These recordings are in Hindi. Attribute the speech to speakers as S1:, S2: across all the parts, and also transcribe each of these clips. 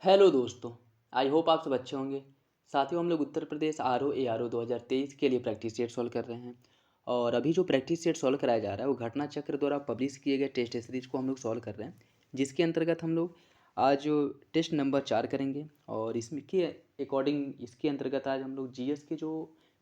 S1: हेलो दोस्तों। आई होप आप सब अच्छे होंगे। साथियों, हम लोग Uttar Pradesh R O A R O 2023 के लिए प्रैक्टिस सेट सॉल्व कर रहे हैं। और अभी जो प्रैक्टिस सेट सॉल्व कराया जा रहा है वो घटना चक्र द्वारा पब्लिश किए गए टेस्ट सीरीज को हम लोग सॉल्व कर रहे हैं, जिसके अंतर्गत हम लोग आज जो टेस्ट नंबर 4 करेंगे। और इसमें के अकॉर्डिंग इसके अंतर्गत आज हम लोग जीएस के जो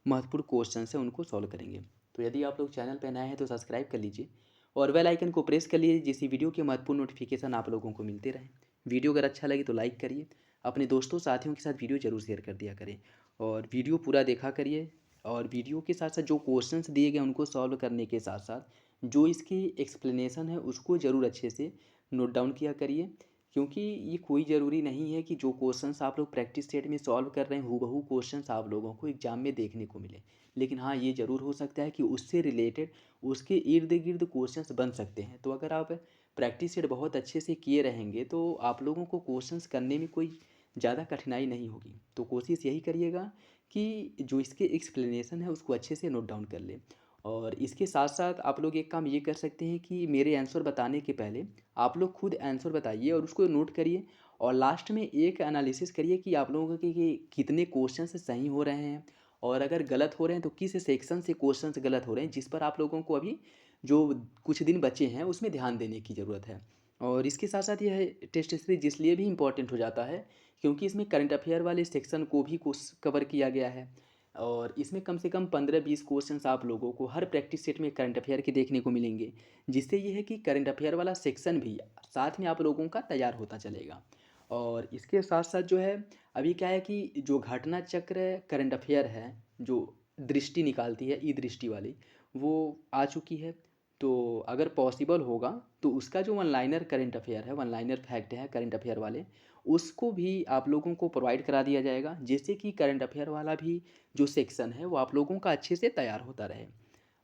S1: महत्वपूर्ण क्वेश्चन हैं उनको सॉल्व करेंगे। तो यदि आप लोग चैनल पर नए हैं तो सब्सक्राइब कर लीजिए और बेल आइकन को प्रेस कर लीजिए, जिससे वीडियो के महत्वपूर्ण नोटिफिकेशन आप लोगों को मिलते रहें। वीडियो अगर अच्छा लगे तो लाइक करिए, अपने दोस्तों साथियों के साथ वीडियो ज़रूर शेयर कर दिया करें और वीडियो पूरा देखा करिए। और वीडियो के साथ साथ जो क्वेश्चंस दिए गए उनको सॉल्व करने के साथ साथ जो इसकी एक्सप्लेनेशन है उसको ज़रूर अच्छे से नोट डाउन किया करिए, क्योंकि ये कोई ज़रूरी नहीं है कि जो क्वेश्चंस आप लोग प्रैक्टिस सेट में सॉल्व कर रहे हैं हूबहू क्वेश्चंस आप लोगों को एग्जाम में देखने को मिले। लेकिन हाँ, ये ज़रूर हो सकता है कि उससे रिलेटेड उसके इर्द गिर्द क्वेश्चंस बन सकते हैं। तो अगर आप प्रैक्टिस सेट बहुत अच्छे से किए रहेंगे तो आप लोगों को क्वेश्चंस करने में कोई ज़्यादा कठिनाई नहीं होगी। तो कोशिश यही करिएगा कि जो इसके एक्सप्लेनेशन है उसको अच्छे से नोट डाउन कर लें। और इसके साथ साथ आप लोग एक काम ये कर सकते हैं कि मेरे आंसर बताने के पहले आप लोग खुद आंसर बताइए और उसको नोट करिए। और लास्ट में एक एनालिसिस करिए कि आप लोगों के कि कितने क्वेश्चन सही हो रहे हैं, और अगर गलत हो रहे हैं तो किस सेक्शन से क्वेश्चंस गलत हो रहे हैं, जिस पर आप लोगों को अभी जो कुछ दिन बचे हैं उसमें ध्यान देने की ज़रूरत है। और इसके साथ साथ यह टेस्ट सीरीज इसलिए भी इम्पॉर्टेंट हो जाता है क्योंकि इसमें करंट अफेयर वाले सेक्शन को भी कवर किया गया है। और इसमें कम से कम 15-20 क्वेश्चंस आप लोगों को हर प्रैक्टिस सेट में करंट अफेयर के देखने को मिलेंगे, जिससे ये है कि करंट अफेयर वाला सेक्शन भी साथ में आप लोगों का तैयार होता चलेगा। और इसके साथ साथ जो है अभी क्या है कि जो घटना चक्र करंट अफेयर है, जो दृष्टि निकालती है ई दृष्टि वाली, वो आ चुकी है। तो अगर पॉसिबल होगा तो उसका जो वन लाइनर करंट अफेयर है, वन लाइनर फैक्ट है करंट अफेयर वाले, उसको भी आप लोगों को प्रोवाइड करा दिया जाएगा, जिससे कि करंट अफेयर वाला भी जो सेक्शन है वो आप लोगों का अच्छे से तैयार होता रहे।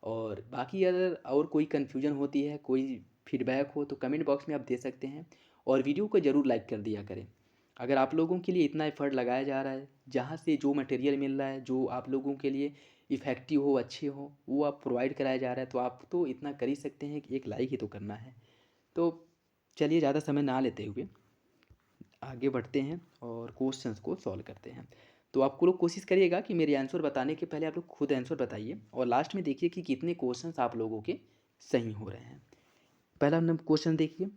S1: और बाकी अगर और कोई कन्फ्यूजन होती है, कोई फीडबैक हो तो कमेंट बॉक्स में आप दे सकते हैं। और वीडियो को ज़रूर लाइक कर दिया करें। अगर आप लोगों के लिए इतना एफर्ट लगाया जा रहा है, जहाँ से जो मटेरियल मिल रहा है जो आप लोगों के लिए इफ़ेक्टिव हो, अच्छे हो, वो आप प्रोवाइड कराया जा रहा है, तो आप तो इतना कर ही सकते हैं कि एक लाइक ही तो करना है। तो चलिए ज़्यादा समय ना लेते हुए आगे बढ़ते हैं और क्वेश्चंस को सॉल्व करते हैं। तो आपको लोग कोशिश करिएगा कि मेरे आंसर बताने के पहले आप लोग खुद आंसर बताइए और लास्ट में देखिए कि कितने क्वेश्चंस आप लोगों के सही हो रहे हैं। पहला नंबर क्वेश्चन देखिए,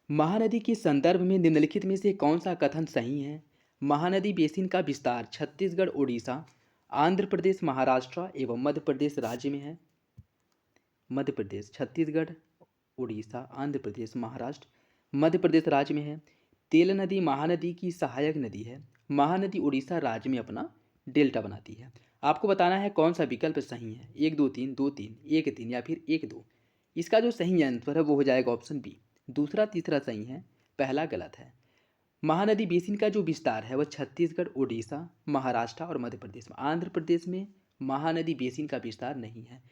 S1: महानदी के संदर्भ में निम्नलिखित में से कौन सा कथन सही है? महानदी बेसिन का विस्तार छत्तीसगढ़, उड़ीसा, आंध्र प्रदेश, महाराष्ट्र एवं मध्य प्रदेश राज्य में है। मध्य प्रदेश, छत्तीसगढ़, उड़ीसा, आंध्र प्रदेश, महाराष्ट्र, मध्य प्रदेश राज्य में है। तेल नदी महानदी की सहायक नदी है। महानदी उड़ीसा राज्य में अपना डेल्टा बनाती है। आपको बताना है कौन सा विकल्प सही है, 1 2 3, 2 3, 1 3 या फिर 1 2। इसका जो सही आंसर है वो हो जाएगा ऑप्शन बी। दूसरा तीसरा सही है, पहला गलत है। महानदी बेसिन का जो विस्तार है वह छत्तीसगढ़, उड़ीसा, महाराष्ट्र और मध्य प्रदेश में। आंध्र प्रदेश में महानदी बेसिन का विस्तार नहीं है।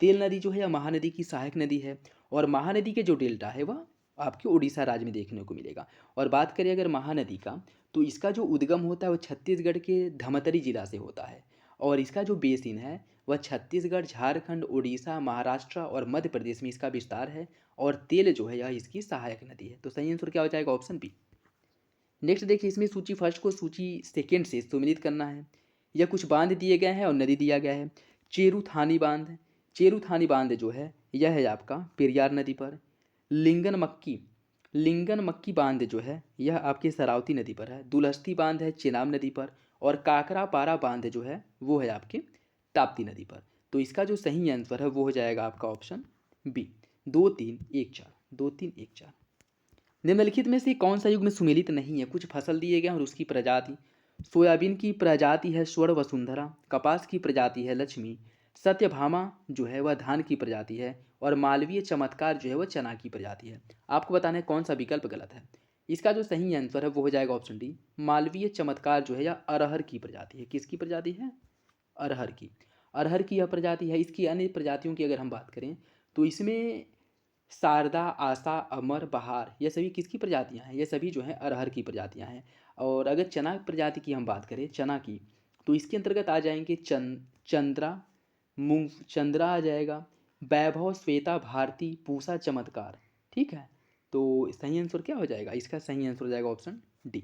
S1: तेल नदी जो है यह महानदी की सहायक नदी है और महानदी के जो डेल्टा है वह आपके उड़ीसा राज्य में देखने को मिलेगा। और बात करें अगर महानदी का, तो इसका जो उद्गम होता है वह छत्तीसगढ़ के धमतरी जिला से होता है और इसका जो बेसिन है वह छत्तीसगढ़, झारखंड, उड़ीसा, महाराष्ट्र और मध्य प्रदेश में इसका विस्तार है। और तेल जो है यह इसकी सहायक नदी है। तो सही आंसर क्या हो जाएगा? Option B. नेक्स्ट देखिए, इसमें सूची फर्स्ट को सूची सेकेंड से सम्मिलित करना है। यह कुछ बांध दिए गए हैं और नदी दिया गया है। चेरू थानी बांध, चेरू थानी बांध जो है यह है आपका पेरियार नदी पर। लिंगन मक्की, लिंगन मक्की बांध जो है यह आपकी सरावती नदी पर है। दुलहस्ती बांध है चेनाब नदी पर। और काकरा पारा बांध जो है वो है आपके ताप्ती नदी पर। तो इसका जो सही आंसर है वो हो जाएगा आपका ऑप्शन बी, 2 3 1 4, 2 3 1 4। निम्नलिखित में से कौन सा युग्म सुमेलित नहीं है? कुछ फसल दिए गए हैं और उसकी प्रजाति। सोयाबीन की प्रजाति है स्वर्ण वसुंधरा, कपास की प्रजाति है लक्ष्मी, सत्यभामा जो है वह धान की प्रजाति है और मालवीय चमत्कार जो है वह चना की प्रजाति है। आपको बताना है कौन सा विकल्प गलत है। इसका जो सही आंसर है वो हो जाएगा ऑप्शन डी। मालवीय चमत्कार जो है यह अरहर की प्रजाति है। किसकी प्रजाति है? अरहर की। अरहर की यह प्रजाति है। इसकी अन्य प्रजातियों की अगर हम बात करें तो इसमें शारदा, आशा, अमर, बहार, ये सभी किसकी प्रजातियां हैं? ये सभी जो हैं अरहर की प्रजातियां हैं। और अगर चना प्रजाति की हम बात करें, चना की, तो इसके अंतर्गत आ जाएंगे चंद्रा, मूंग चंद्रा आ जाएगा, वैभव, श्वेता भारती, पूसा, चमत्कार। ठीक है। तो सही आंसर क्या हो जाएगा? इसका सही आंसर हो जाएगा ऑप्शन डी।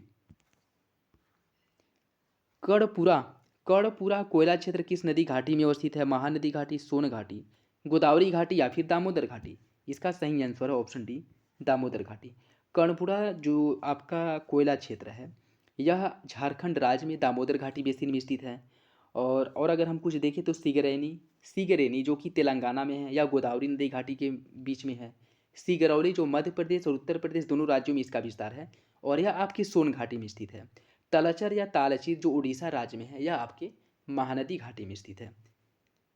S1: कर्णपुरा। कर्णपुरा कोयला क्षेत्र किस नदी घाटी में अवस्थित है? महानदी घाटी, सोन घाटी, गोदावरी घाटी या फिर दामोदर घाटी? इसका सही आंसर है ऑप्शन डी, दामोदर घाटी। कर्णपुरा जो आपका कोयला क्षेत्र है, यह झारखंड राज्य में दामोदर घाटी बेसिन में स्थित है। और अगर हम कुछ देखें तो सिगरेनी, सिगरेनी जो कि तेलंगाना में है, या गोदावरी नदी घाटी के बीच में है। सिगरौली जो मध्य प्रदेश और उत्तर प्रदेश दोनों राज्यों में इसका विस्तार है, और यह आपकी सोन घाटी में स्थित है। तलचर या तालचीर जो उड़ीसा राज्य में है, यह आपके महानदी घाटी में स्थित है।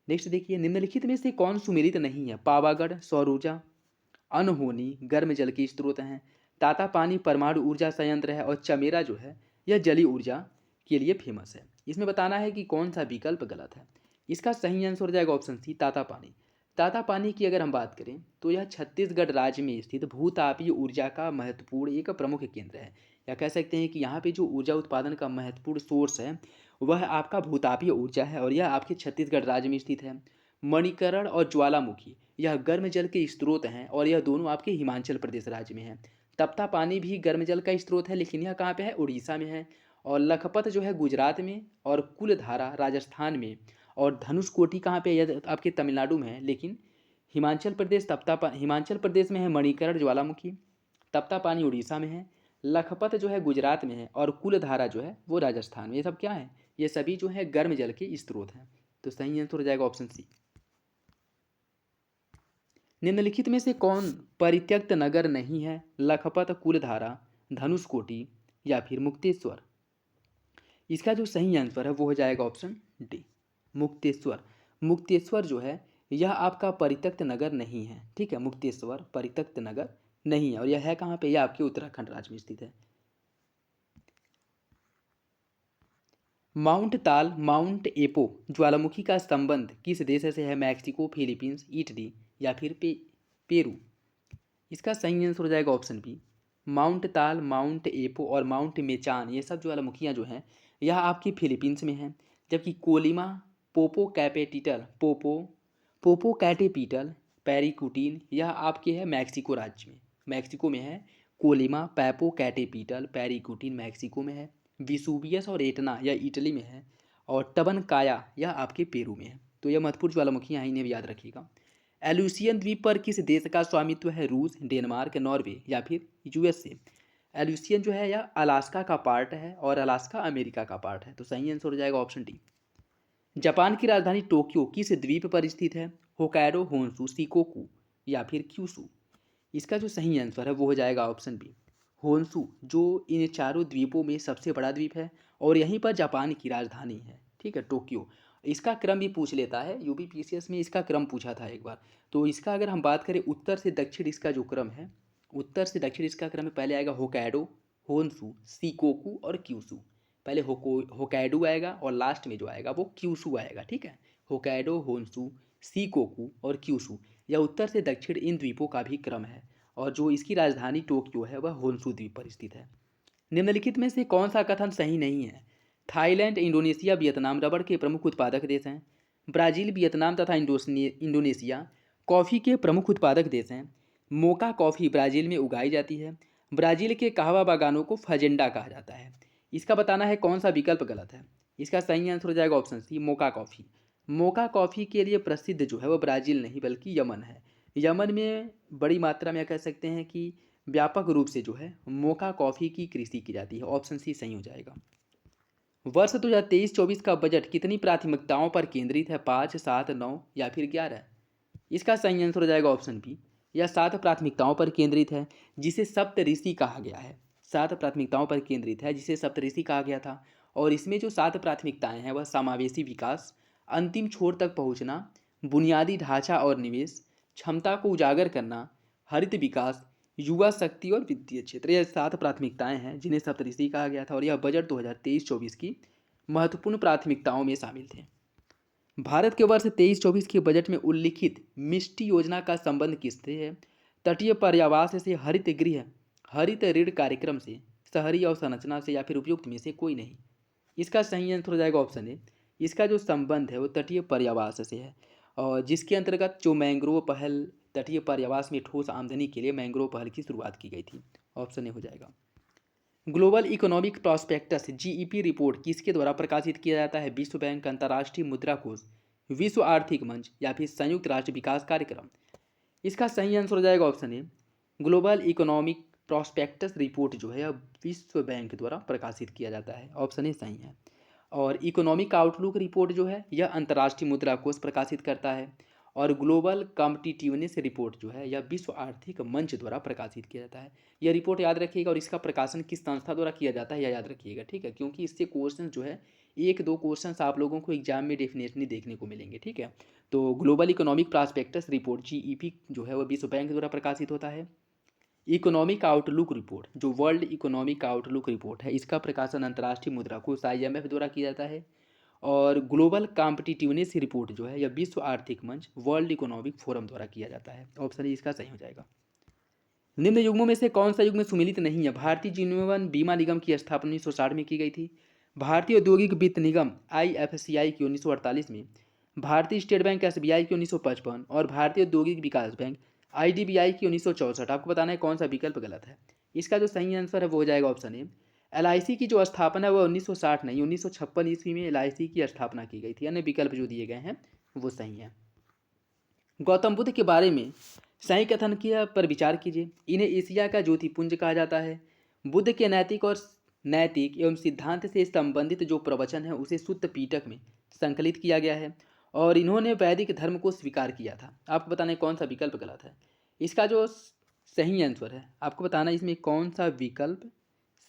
S1: नेक्स्ट देखिए, निम्नलिखित में से कौन सुमेलित नहीं है? पावागढ़ सौर ऊर्जा, अनहोनी गर्म जल के स्रोत हैं, तातापानी परमाणु ऊर्जा संयंत्र है, और चमेरा जो है यह जलीय ऊर्जा के लिए फेमस है। इसमें बताना है कि कौन सा विकल्प गलत है। इसका सही आंसर हो जाएगा ऑप्शन सी, तातापानी। तातापानी की अगर हम बात करें तो यह छत्तीसगढ़ राज्य में स्थित भूतापीय ऊर्जा का महत्वपूर्ण एक प्रमुख केंद्र है, या कह सकते हैं कि यहाँ पे जो ऊर्जा उत्पादन का महत्वपूर्ण सोर्स है वह आपका भूतापीय ऊर्जा है, और यह आपके छत्तीसगढ़ राज्य में स्थित है। मणिकरण और ज्वालामुखी यह गर्म जल के स्रोत हैं, और यह दोनों आपके हिमाचल प्रदेश राज्य में है। तपता पानी भी गर्म जल का स्रोत है, लेकिन यह कहाँ पे है? उड़ीसा में है। और लखपत जो है गुजरात में, और कुलधारा राजस्थान में, और धनुषकोटी कहाँ पे? यह आपके तमिलनाडु में है। लेकिन हिमाचल प्रदेश में है मणिकरण ज्वालामुखी, तपता पानी उड़ीसा में है, लखपत जो है गुजरात में है, और कुलधारा जो है वो राजस्थान में। ये सब क्या है? ये सभी जो है गर्म जल के स्रोत हैं। तो सही आंसर हो जाएगा ऑप्शन सी। निम्नलिखित में से कौन परित्यक्त नगर नहीं है? लखपत, कुलधारा, धनुषकोटी या फिर मुक्तेश्वर? इसका जो सही आंसर है वो हो जाएगा ऑप्शन डी, मुक्तेश्वर। मुक्तेश्वर जो है यह आपका परित्यक्त नगर नहीं है। ठीक है, मुक्तेश्वर परित्यक्त नगर नहीं है, और यह है कहाँ पे? यह आपके उत्तराखंड राज्य में स्थित है। माउंट ताल, माउंट एपो ज्वालामुखी का संबंध किस देश से है? मैक्सिको, फिलीपींस, इटली या फिर पेरू? इसका सही आंसर हो जाएगा ऑप्शन बी, माउंट ताल, माउंट एपो और माउंट मेचान, ये सब ज्वालामुखियाँ जो हैं यह आपकी फिलीपींस में हैं। जबकि कोलिमा, पोपो कैटेपिटल, पेरिकुटीन, यह आपके है मैक्सिको राज्य में, मैक्सिको में है। कोलिमा, पैपो कैटेपिटल, पेरिकुटीन मैक्सिको में है। विसुवियस और एटना यह इटली में है, और टबनकाया यह आपके पेरू में है। तो यह महत्वपूर्ण ज्वालामुखियाँ हैं, इन्हें भी याद रखिएगा। एल्यूसियन द्वीप पर किस देश का स्वामित्व है? रूस, डेनमार्क, नॉर्वे या फिर यूएसए? एल्यूसियन जो है यह अलास्का का पार्ट है, और अलास्का अमेरिका का पार्ट है। तो सही आंसर हो जाएगा ऑप्शन डी। जापान की राजधानी टोक्यो किस द्वीप पर स्थित है? होकाइडो, होन्शु, शिकोकू या फिर क्यूशू? इसका जो सही आंसर है वो हो जाएगा ऑप्शन बी, होन्शु, जो इन चारों द्वीपों में सबसे बड़ा द्वीप है, और यहीं पर जापान की राजधानी है। ठीक है, टोक्यो। इसका क्रम भी पूछ लेता है, यूपीपीसीएस में इसका क्रम पूछा था एक बार। तो इसका अगर हम बात करें उत्तर से दक्षिण, इसका जो क्रम है उत्तर से दक्षिण इसका क्रम में पहले आएगा होकाइडो, होन्शु, शिकोकू और क्यूशू। पहले होकाइडो आएगा, और लास्ट में जो आएगा वो क्यूशू आएगा। ठीक है, होकाइडो, होन्शु, शिकोकू और क्यूशू, यह उत्तर से दक्षिण इन द्वीपों का भी क्रम है, और जो इसकी राजधानी टोक्यो है वह होन्शु द्वीप पर स्थित है। निम्नलिखित में से कौन सा कथन सही नहीं है? थाईलैंड, इंडोनेशिया, वियतनाम रबड़ के प्रमुख उत्पादक देश हैं। ब्राज़ील, वियतनाम तथा इंडोनेशिया कॉफ़ी के प्रमुख उत्पादक देश हैं। मोका कॉफ़ी ब्राज़ील में उगाई जाती है। ब्राज़ील के कहवा बागानों को फजेंडा कहा जाता है। इसका बताना है कौन सा विकल्प गलत है। इसका सही आंसर हो जाएगा ऑप्शन सी, मोका कॉफ़ी। मोका कॉफ़ी के लिए प्रसिद्ध जो है वो ब्राज़ील नहीं बल्कि यमन है। यमन में बड़ी मात्रा में कह सकते हैं कि व्यापक रूप से जो है मोका कॉफ़ी की कृषि की जाती है। ऑप्शन सी सही हो जाएगा। वर्ष 2023-24 का बजट कितनी प्राथमिकताओं पर केंद्रित है? 5, 7, 9 या फिर 11? इसका सही आंसर हो जाएगा ऑप्शन बी, यह 7 प्राथमिकताओं पर केंद्रित है, जिसे सप्तऋषि कहा गया है। 7 प्राथमिकताओं पर केंद्रित है, जिसे सप्तऋषि कहा गया था। और इसमें जो 7 प्राथमिकताएं हैं वह समावेशी विकास, अंतिम छोर तक पहुंचना, बुनियादी ढांचा और निवेश, क्षमता को उजागर करना, हरित विकास, युवा शक्ति और वित्तीय क्षेत्र, यह 7 प्राथमिकताएं हैं जिन्हें सप्तऋषि कहा गया था, और यह बजट 2023-24 की महत्वपूर्ण प्राथमिकताओं में शामिल थे। भारत के वर्ष 23-24 के बजट में उल्लिखित मिष्टी योजना का संबंध किससे है? तटीय पर्यावास से, हरित गृह, हरित ऋण कार्यक्रम से, शहरी अवसंरचना से या फिर उपयुक्त में से कोई नहीं? इसका सही आंसर हो जाएगा ऑप्शन ए, इसका जो संबंध है वो तटीय पर्यावास से है, और जिसके अंतर्गत जो मैंग्रोव पहल तटीय पर्यावास में ठोस आमदनी के लिए मैंग्रोव पहल की शुरुआत की गई थी। ऑप्शन ए हो जाएगा। Global economic prospectus GEP report किसके द्वारा प्रकाशित किया जाता है? विश्व बैंक, अंतर्राष्ट्रीय मुद्रा कोष, विश्व आर्थिक मंच या फिर संयुक्त राष्ट्र विकास कार्यक्रम। इसका सही आंसर हो जाएगा option A. Global economic prospectus report जो है विश्व बैंक द्वारा प्रकाशित किया जाता है। ऑप्शन ए सही है। और इकोनॉमिक आउटलुक रिपोर्ट जो है यह अंतर्राष्ट्रीय मुद्रा कोष प्रकाशित करता है। और ग्लोबल कॉम्पिटिटिवनेस रिपोर्ट जो है यह विश्व आर्थिक मंच द्वारा प्रकाशित किया जाता है। यह रिपोर्ट याद रखिएगा, और इसका प्रकाशन किस संस्था द्वारा किया जाता है यह याद रखिएगा, ठीक है, क्योंकि इससे क्वेश्चन जो है एक दो क्वेश्चन आप लोगों को एग्जाम में डेफिनेटली देखने को मिलेंगे, ठीक है। तो global economic prospectus report GEP जो है वह विश्व बैंक द्वारा प्रकाशित होता है। इकोनॉमिक आउटलुक रिपोर्ट जो वर्ल्ड इकोनॉमिक आउटलुक रिपोर्ट है इसका प्रकाशन अंतर्राष्ट्रीय मुद्रा कोष IMF द्वारा किया जाता है। और ग्लोबल कॉम्पिटिटिवनेस रिपोर्ट जो है यह विश्व आर्थिक मंच वर्ल्ड इकोनॉमिक फोरम द्वारा किया जाता है। ऑप्शन ए इसका सही हो जाएगा। निम्न युग्मों में से कौन सा युग्म सुमेलित नहीं है? भारतीय जीवन बीमा निगम की स्थापना 1960 में की गई थी। भारतीय औद्योगिक वित्त निगम IFCI की 1948 में। भारतीय स्टेट बैंक SBI की 1955 और भारतीय औद्योगिक विकास बैंक IDBI की 1964। आपको बताना है कौन सा विकल्प गलत है। इसका जो सही आंसर है वो हो जाएगा ऑप्शन ए। LIC की जो स्थापना है वो 1960 नहीं 1956 ईस्वी में LIC की स्थापना की गई थी। अन्य विकल्प जो दिए गए हैं वो सही है। गौतम बुद्ध के बारे में सही कथन किया पर विचार कीजिए। इन्हें एशिया का ज्योतिपुंज कहा जाता है। बुद्ध के नैतिक एवं सिद्धांत से संबंधित जो प्रवचन है उसे सुत्त पीटक में संकलित किया गया है। और इन्होंने वैदिक धर्म को स्वीकार किया था। आपको बताना है कौन सा विकल्प गलत है। इसका जो सही आंसर है आपको बताना है इसमें कौन सा विकल्प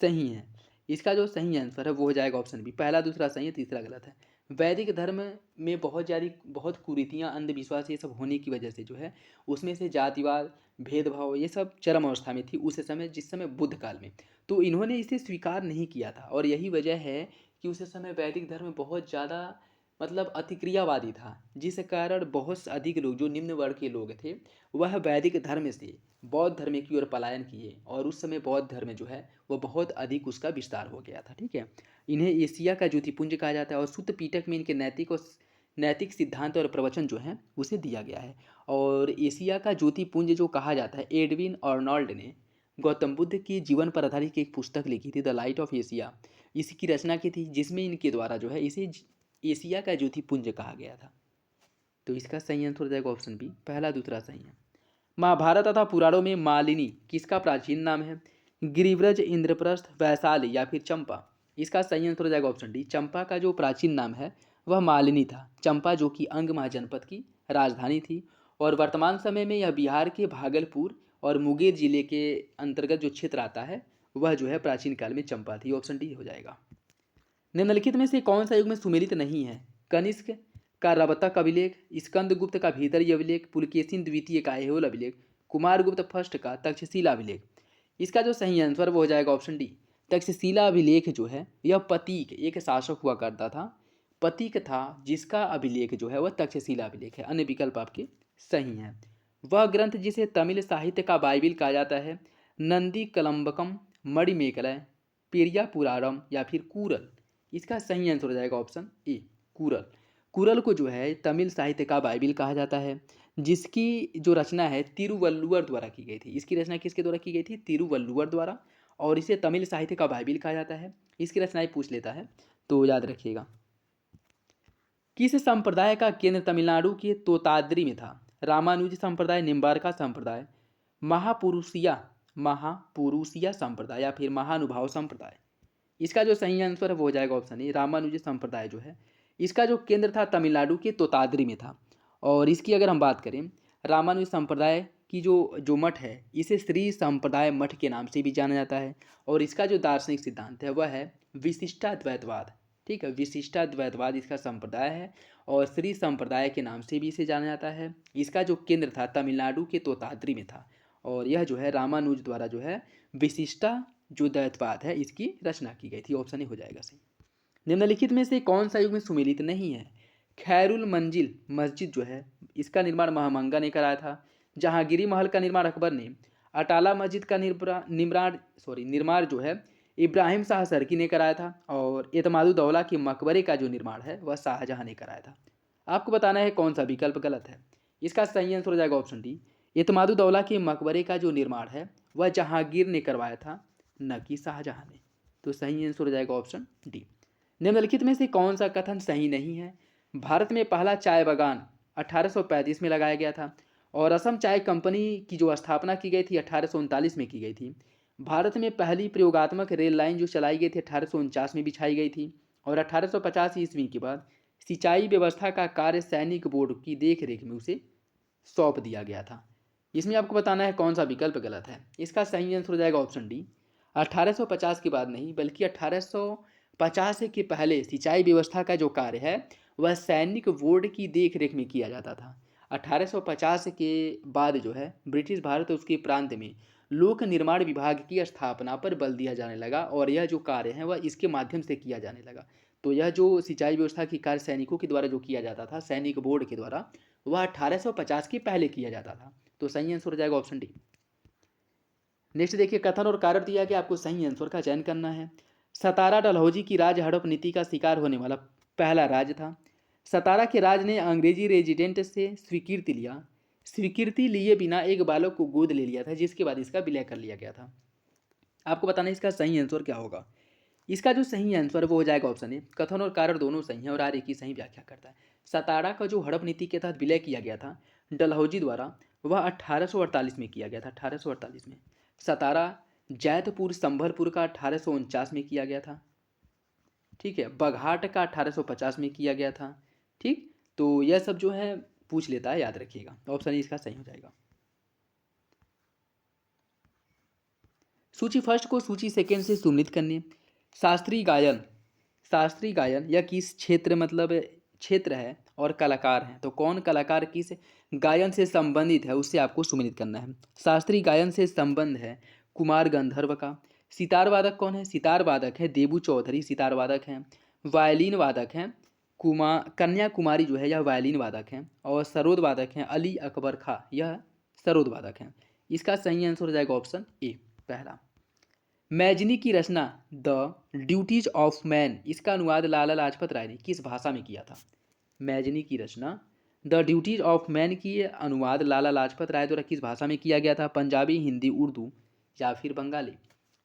S1: सही है। इसका जो सही आंसर है वो हो जाएगा ऑप्शन बी। पहला दूसरा सही है, तीसरा गलत है। वैदिक धर्म में बहुत कुरीतियाँ, अंधविश्वास ये सब होने की वजह से जो है उसमें से जातिवाद, भेदभाव ये सब चरम अवस्था में थी उस समय, जिस समय बुद्ध काल में। तो इन्होंने इसे स्वीकार नहीं किया था और यही वजह है कि उस समय वैदिक धर्म बहुत ज़्यादा मतलब अतिक्रियावादी था, जिस कारण बहुत से अधिक लोग जो निम्न वर्ग के लोग थे वह वैदिक धर्म से बौद्ध धर्म की ओर पलायन किए। और उस समय बौद्ध धर्म जो है वह बहुत अधिक उसका विस्तार हो गया था, ठीक है। इन्हें एशिया का ज्योतिपुंज कहा जाता है और सुत्त पीटक में इनके नैतिक सिद्धांत और प्रवचन जो हैं उसे दिया गया है। और एशिया का ज्योतिपुंज जो कहा जाता है, एडविन आर्नोल्ड ने गौतम बुद्ध की जीवन पर आधारित एक पुस्तक लिखी थी, द लाइट ऑफ एशिया, इसकी रचना की थी, जिसमें इनके द्वारा जो है इसे एशिया का ज्योतिपुंज कहा गया था। तो इसका सही आंसर हो जाएगा ऑप्शन बी। पहला दूसरा सही है। महाभारत तथा पुराणों में मालिनी किसका प्राचीन नाम है? गिरिव्रज, इंद्रप्रस्थ, वैशाली या फिर चंपा। इसका सही आंसर हो जाएगा ऑप्शन डी। चंपा का जो प्राचीन नाम है वह मालिनी था। चंपा जो कि अंग महाजनपद की राजधानी थी और वर्तमान समय में यह बिहार के भागलपुर और मुंगेर जिले के अंतर्गत जो क्षेत्र आता है वह जो है प्राचीन काल में चंपा थी। ऑप्शन डी हो जाएगा। निम्नलिखित में से कौन सा युग में सुमेलित नहीं है? कनिष्क का रवतक अभिलेख, स्कंदगुप्त का भीतरी अभिलेख, पुलकेशिन द्वितीय का ऐहोल अभिलेख, कुमारगुप्त फर्स्ट का तक्षशिला अभिलेख। इसका जो सही आंसर वो हो जाएगा ऑप्शन डी। तक्षशिला अभिलेख जो है यह पतीक एक शासक हुआ करता था, पतीक था, जिसका अभिलेख जो है वह तक्षशिला अभिलेख है। अन्य विकल्प आपके सही हैं। वह ग्रंथ जिसे तमिल साहित्य का बाइबिल कहा जाता है, नंदी कलम्बकम, मणिमेकलय, पेरिया पुराणम या फिर कूरल। इसका सही आंसर हो जाएगा ऑप्शन ए, कूरल। कूरल को जो है तमिल साहित्य का बाइबिल कहा जाता है, जिसकी जो रचना है तिरुवल्लुवर द्वारा की गई थी। इसकी रचना किसके द्वारा की गई थी? तिरुवल्लुवर द्वारा। और इसे तमिल साहित्य का बाइबिल कहा जाता है। इसकी रचनाएं पूछ लेता है तो याद रखिएगा। किस संप्रदाय का केंद्र तमिलनाडु के तोताद्री में था? रामानुज संप्रदाय, निम्बार्का संप्रदाय, महापुरुषिया संप्रदाय या फिर महानुभाव संप्रदाय। इसका जो सही आंसर है वो हो जाएगा ऑप्शन ए, रामानुज संप्रदाय जो है इसका जो केंद्र था तमिलनाडु के तोताद्री में था। और इसकी अगर हम बात करें, रामानुज संप्रदाय की जो मठ है इसे श्री संप्रदाय मठ के नाम से भी जाना जाता है। और इसका जो दार्शनिक सिद्धांत है वह है विशिष्टाद्वैतवाद, ठीक है, विशिष्टाद्वैतवाद इसका संप्रदाय है और श्री संप्रदाय के नाम से भी इसे जाना जाता है। इसका जो केंद्र था तमिलनाडु के तोताद्री में था और यह जो है रामानुज द्वारा जो है विशिष्टा जो द्वैतवाद है इसकी रचना की गई थी। ऑप्शन ए हो जाएगा सही। निम्नलिखित में से कौन सा युग में सुमेलित नहीं है? खैरुल मंजिल मस्जिद जो है इसका निर्माण महामंगा ने कराया था। जहांगीरी महल का निर्माण अकबर ने। अटाला मस्जिद का निर्माण जो है इब्राहिम शाह सरकी ने कराया था। और एतमादुद्दौला के मकबरे का जो निर्माण है वह शाहजहां ने कराया था। आपको बताना है कौन सा विकल्प गलत है। इसका सही आंसर हो जाएगा ऑप्शन डी। इत्मादुद्दौला के मकबरे का जो निर्माण है वह जहांगीर ने करवाया था, न कि शाहजहां ने। तो सही आंसर हो जाएगा ऑप्शन डी। निम्नलिखित में से कौन सा कथन सही नहीं है? भारत में पहला चाय बागान 1835 में लगाया गया था और असम चाय कंपनी की जो स्थापना की गई थी 1839 में की गई थी। भारत में पहली प्रयोगात्मक रेल लाइन जो चलाई गई थी 1849 में बिछाई गई थी और 1850 ईस्वी के बाद सिंचाई व्यवस्था का कार्य सैनिक बोर्ड की देखरेख में उसे सौंप दिया गया था। इसमें आपको बताना है कौन सा विकल्प गलत है। इसका सही आंसर हो जाएगा ऑप्शन डी। 1850 के बाद नहीं बल्कि 1850 के पहले सिंचाई व्यवस्था का जो कार्य है वह सैनिक बोर्ड की देखरेख में किया जाता था। 1850 के बाद जो है ब्रिटिश भारत और उसके प्रांत में लोक निर्माण विभाग की स्थापना पर बल दिया जाने लगा और यह जो कार्य है वह इसके माध्यम से किया जाने लगा। तो यह जो सिंचाई व्यवस्था की कार्य सैनिकों के द्वारा जो किया जाता था सैनिक बोर्ड के द्वारा, वह 1850 के पहले किया जाता था। तो सही आंसर हो जाएगा ऑप्शन डी। नेक्स्ट देखिए, कथन और कारण दिया गया, आपको सही आंसर का चयन करना है। सतारा डलहौजी की राज हड़प नीति का शिकार होने वाला पहला राज्य था। सतारा के राज ने अंग्रेजी रेजिडेंट से स्वीकृति लिया। स्वीकृति लिए बिना एक बालक को गोद ले लिया था जिसके बाद इसका विलय कर लिया गया था। आपको बताना है इसका सही आंसर क्या होगा। इसका जो सही आंसर है वो हो जाएगा ऑप्शन ए। कथन और कारण दोनों सही है और आर एक की सही व्याख्या करता है। सतारा का जो हड़प नीति के तहत विलय किया गया था डलहौजी द्वारा, वह 1848 में किया गया था। 1848 में सतारा जैतपुर संभलपुर का 1849 में किया गया था। ठीक है, बघाट का 1850 में किया गया था। ठीक, तो यह सब जो है पूछ लेता है, याद रखिएगा। ऑप्शन इसका सही हो जाएगा। सूची फर्स्ट को सूची सेकेंड से सुमिलित करने। शास्त्रीय गायन, शास्त्रीय गायन यह किस क्षेत्र मतलब क्षेत्र है और कलाकार हैं, तो कौन कलाकार किस गायन से संबंधित है उससे आपको सुमिलित करना है। शास्त्रीय गायन से संबंध है कुमार गंधर्व का। सितार वादक कौन है? सितार वादक है देबू चौधरी, सितार वादक हैं। वायलिन वादक हैं कन्या कुमारी जो है यह वायलिन वादक हैं। और सरोद वादक हैं अली अकबर खां, यह सरोद वादक हैं। इसका सही आंसर हो जाएगा ऑप्शन ए पहला। मैजनी की रचना द ड्यूटीज ऑफ मैन, इसका अनुवाद लाला लाजपत राय ने किस भाषा में किया था? मैजनी की रचना द ड्यूटीज ऑफ मैन की अनुवाद लाला लाजपत राय द्वारा किस भाषा में किया गया था? पंजाबी, हिंदी, उर्दू या फिर बंगाली?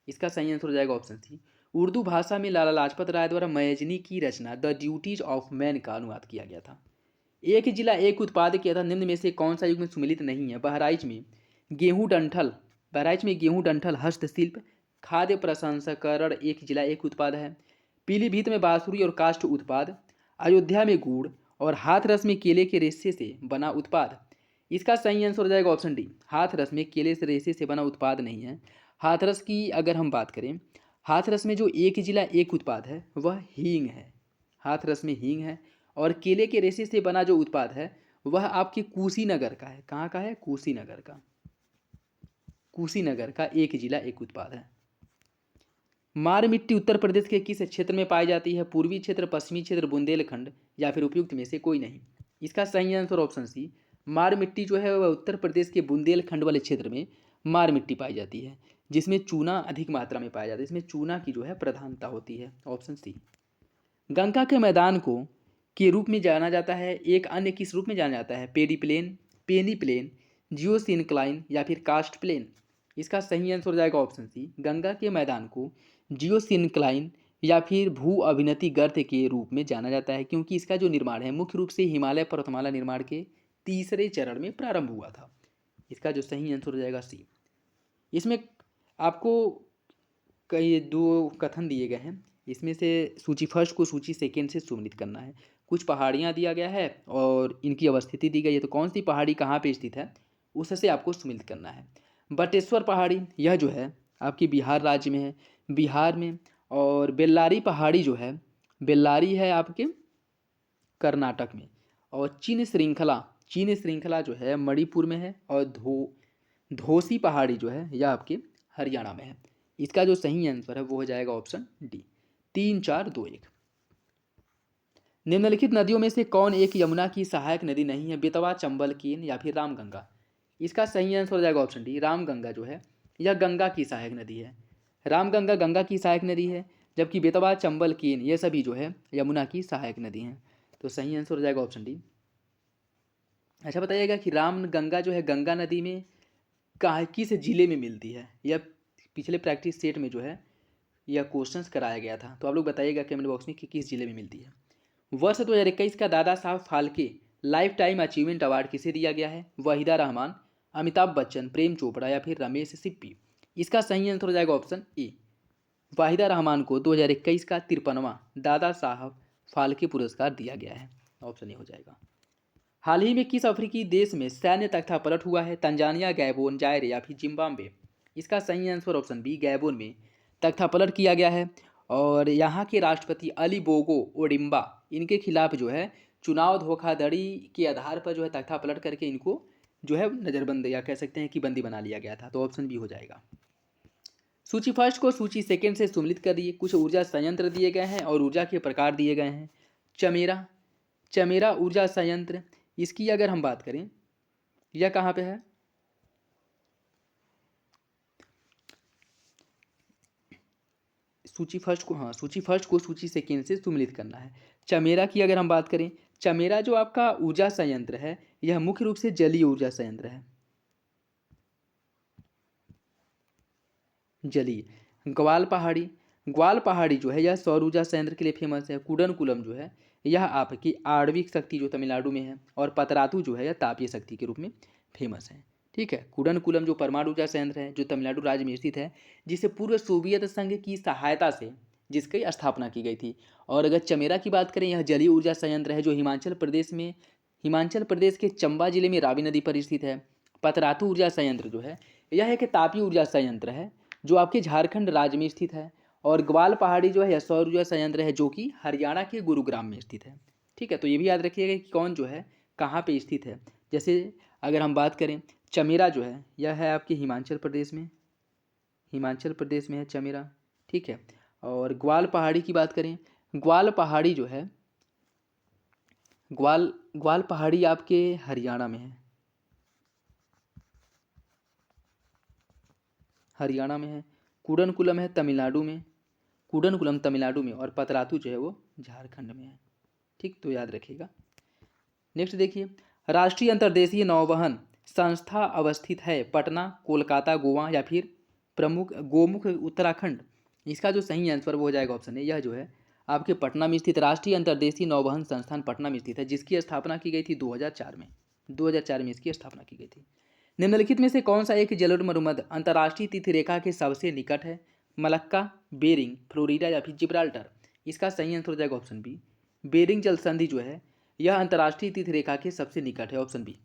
S1: इसका सही आंसर हो जाएगा ऑप्शन सी, उर्दू भाषा में लाला लाजपत राय द्वारा मैजनी की रचना द ड्यूटीज ऑफ मैन का अनुवाद किया गया था। एक जिला एक उत्पाद के तहत निम्न में से कौन सा युग में सुमिलित नहीं है? बहराइच में गेहूं डंठल, बहराइच में गेहूं डंठल हस्तशिल्प खाद्य प्रसंस्करण एक जिला एक उत्पाद है। पीलीभीत में बांसुरी और काष्ठ उत्पाद, अयोध्या में गुड़ और हाथरस में केले के रेशे से बना उत्पाद। इसका सही आंसर हो जाएगा ऑप्शन डी। हाथरस में केले से रेशे से बना उत्पाद नहीं है। हाथरस की अगर हम बात करें, हाथरस में जो एक जिला एक उत्पाद है वह हींग है। हाथरस में हींग है और केले के रेशे से बना जो उत्पाद है वह आपके कुशीनगर का है। कहाँ का है? कुशीनगर का। कुशीनगर का एक जिला एक उत्पाद है। मार मिट्टी उत्तर प्रदेश के किस क्षेत्र में पाई जाती है? पूर्वी क्षेत्र, पश्चिमी क्षेत्र, बुंदेलखंड या फिर उपयुक्त में से कोई नहीं? इसका सही आंसर ऑप्शन सी, मार मिट्टी जो है वह उत्तर प्रदेश के बुंदेलखंड वाले क्षेत्र में मार मिट्टी पाई जाती है जिसमें चूना अधिक मात्रा में पाया जाता है। इसमें चूना की जो है प्रधानता होती है। Option C. गंगा के मैदान को के रूप में जाना जाता है, एक अन्य किस रूप में जाना जाता है? पेडी प्लेन, पेनी प्लेन, जियोसिनक्लाइन या फिर कास्ट प्लेन? इसका सही आंसर हो जाएगा ऑप्शन सी, गंगा के मैदान को जियोसिनक्लाइन या फिर भू अभिनति गर्त के रूप में जाना जाता है क्योंकि इसका जो निर्माण है मुख्य रूप से हिमालय पर्वतमाला निर्माण के तीसरे चरण में प्रारंभ हुआ था। इसका जो सही आंसर हो जाएगा सी। इसमें आपको कई दो कथन दिए गए हैं, इसमें से सूची फर्स्ट को सूची सेकेंड से सुमिलित करना है। कुछ पहाड़ियाँ दिया गया है और इनकी अवस्थिति दी गई है, तो कौन सी पहाड़ी कहाँ पे स्थित है उससे आपको सुमिलित करना है। बटेश्वर पहाड़ी यह जो है आपकी बिहार राज्य में है, बिहार में। और बेल्लारी पहाड़ी जो है, बेल्लारी है आपके कर्नाटक में। और चीन श्रृंखला जो है मणिपुर में है। और धोसी पहाड़ी जो है यह आपके हरियाणा में है। इसका जो सही आंसर है वो हो जाएगा ऑप्शन डी। 3 4 2 1। निम्नलिखित नदियों में से कौन एक यमुना की सहायक नदी नहीं है? बेतवा, चंबल, केन या फिर रामगंगा? इसका सही आंसर हो जाएगा ऑप्शन डी। रामगंगा जो है यह गंगा की सहायक नदी है। रामगंगा गंगा की सहायक नदी है, जबकि बेतवा, चंबल, केन ये सभी जो है यमुना की सहायक नदी हैं। तो सही आंसर हो जाएगा ऑप्शन डी। अच्छा बताइएगा कि रामगंगा जो है गंगा नदी में कहाँ किस जिले में मिलती है। यह पिछले प्रैक्टिस सेट में जो है यह क्वेश्चंस कराया गया था, तो आप लोग बताइएगा कमेंट बॉक्स में कि किस जिले में मिलती है। वर्ष 2021 का Dada Saheb Phalke life time achievement award किसे दिया गया है। वहीदा रहमान, अमिताभ बच्चन, प्रेम चोपड़ा या फिर रमेश सिप्पी। इसका सही आंसर हो जाएगा ऑप्शन ए। वाहिदा रहमान को 2021 का 53वां दादा साहब फाल्के पुरस्कार दिया गया है। ऑप्शन ए हो जाएगा। हाल ही में किस अफ्रीकी देश में सैन्य तख्तापलट हुआ है। तंजानिया, गैबोन, जायरे या फिर जिम्बाब्वे। इसका सही आंसर ऑप्शन बी गैबोन में तख्तापलट किया गया है। और यहाँ के राष्ट्रपति अली बोगो ओडिम्बा इनके खिलाफ जो है चुनाव धोखाधड़ी के आधार पर जो है तख्तापलट करके इनको जो है नज़रबंद या कह सकते हैं कि बंदी बना लिया गया था। तो ऑप्शन बी हो जाएगा। सूची फर्स्ट को सूची सेकंड से सम्मिलित कर दिए। कुछ ऊर्जा संयंत्र दिए गए हैं और ऊर्जा के प्रकार दिए गए हैं। चमेरा, चमेरा ऊर्जा संयंत्र, इसकी अगर हम बात करें यह कहाँ पे है। सूची फर्स्ट को सूची सेकेंड से सम्मिलित करना है। चमेरा की अगर हम बात करें, चमेरा जो आपका ऊर्जा संयंत्र है यह मुख्य रूप से जलीय ऊर्जा संयंत्र है। जलीय। ग्वाल पहाड़ी जो है यह सौर ऊर्जा संयंत्र के लिए फेमस है। कुडनकुलम जो है यह आपकी आणविक शक्ति जो तमिलनाडु में है। और पतरातू जो है यह तापीय शक्ति के रूप में फेमस है। ठीक है, कुडनकुलम जो परमाणु ऊर्जा संयंत्र है जो तमिलनाडु राज्य में स्थित है, जिसे पूर्व सोवियत संघ की सहायता से जिसकी स्थापना की गई थी। और अगर चमेरा की बात करें, यह जलीय ऊर्जा संयंत्र है जो हिमाचल प्रदेश के चंबा जिले में रावी नदी पर स्थित है। पतरातू ऊर्जा संयंत्र जो है यह एक तापीय ऊर्जा संयंत्र है जो आपके झारखंड राज्य में स्थित है। और ग्वाल पहाड़ी जो है यह सौर ऊर्जा संयंत्र है जो कि हरियाणा के गुरुग्राम में स्थित है। ठीक है, तो ये भी याद रखिएगा कि कौन जो है कहाँ पे स्थित है। जैसे अगर हम बात करें, चमेरा जो है यह है आपके हिमाचल प्रदेश में है चमेरा। ठीक है, और ग्वाल पहाड़ी की बात करें, ग्वाल पहाड़ी जो है ग्वाल पहाड़ी आपके हरियाणा में है। कुडनकुलम है तमिलनाडु में, और पतरातू जो है वो झारखंड में है। ठीक, तो याद रखिएगा। नेक्स्ट देखिए, राष्ट्रीय अंतर्देशीय नौवहन संस्था अवस्थित है पटना, कोलकाता, गोवा या फिर गोमुख उत्तराखंड। इसका जो सही आंसर वो हो जाएगा ऑप्शन है। यह जो है आपके पटना में स्थित राष्ट्रीय अंतर्देशीय नौवहन संस्थान पटना में स्थित है, जिसकी स्थापना की गई थी 2004 में इसकी स्थापना की गई थी। निम्नलिखित में से कौन सा एक जलोढ़ मरुमध्य अंतर्राष्ट्रीय तिथि रेखा के सबसे निकट है। मलक्का, बेरिंग, फ्लोरिडा या फिर जिब्राल्टर। इसका सही आंसर हो जाएगा ऑप्शन बी। बेरिंग जल संधि जो है यह अंतर्राष्ट्रीय तिथि रेखा के सबसे निकट है। Option B.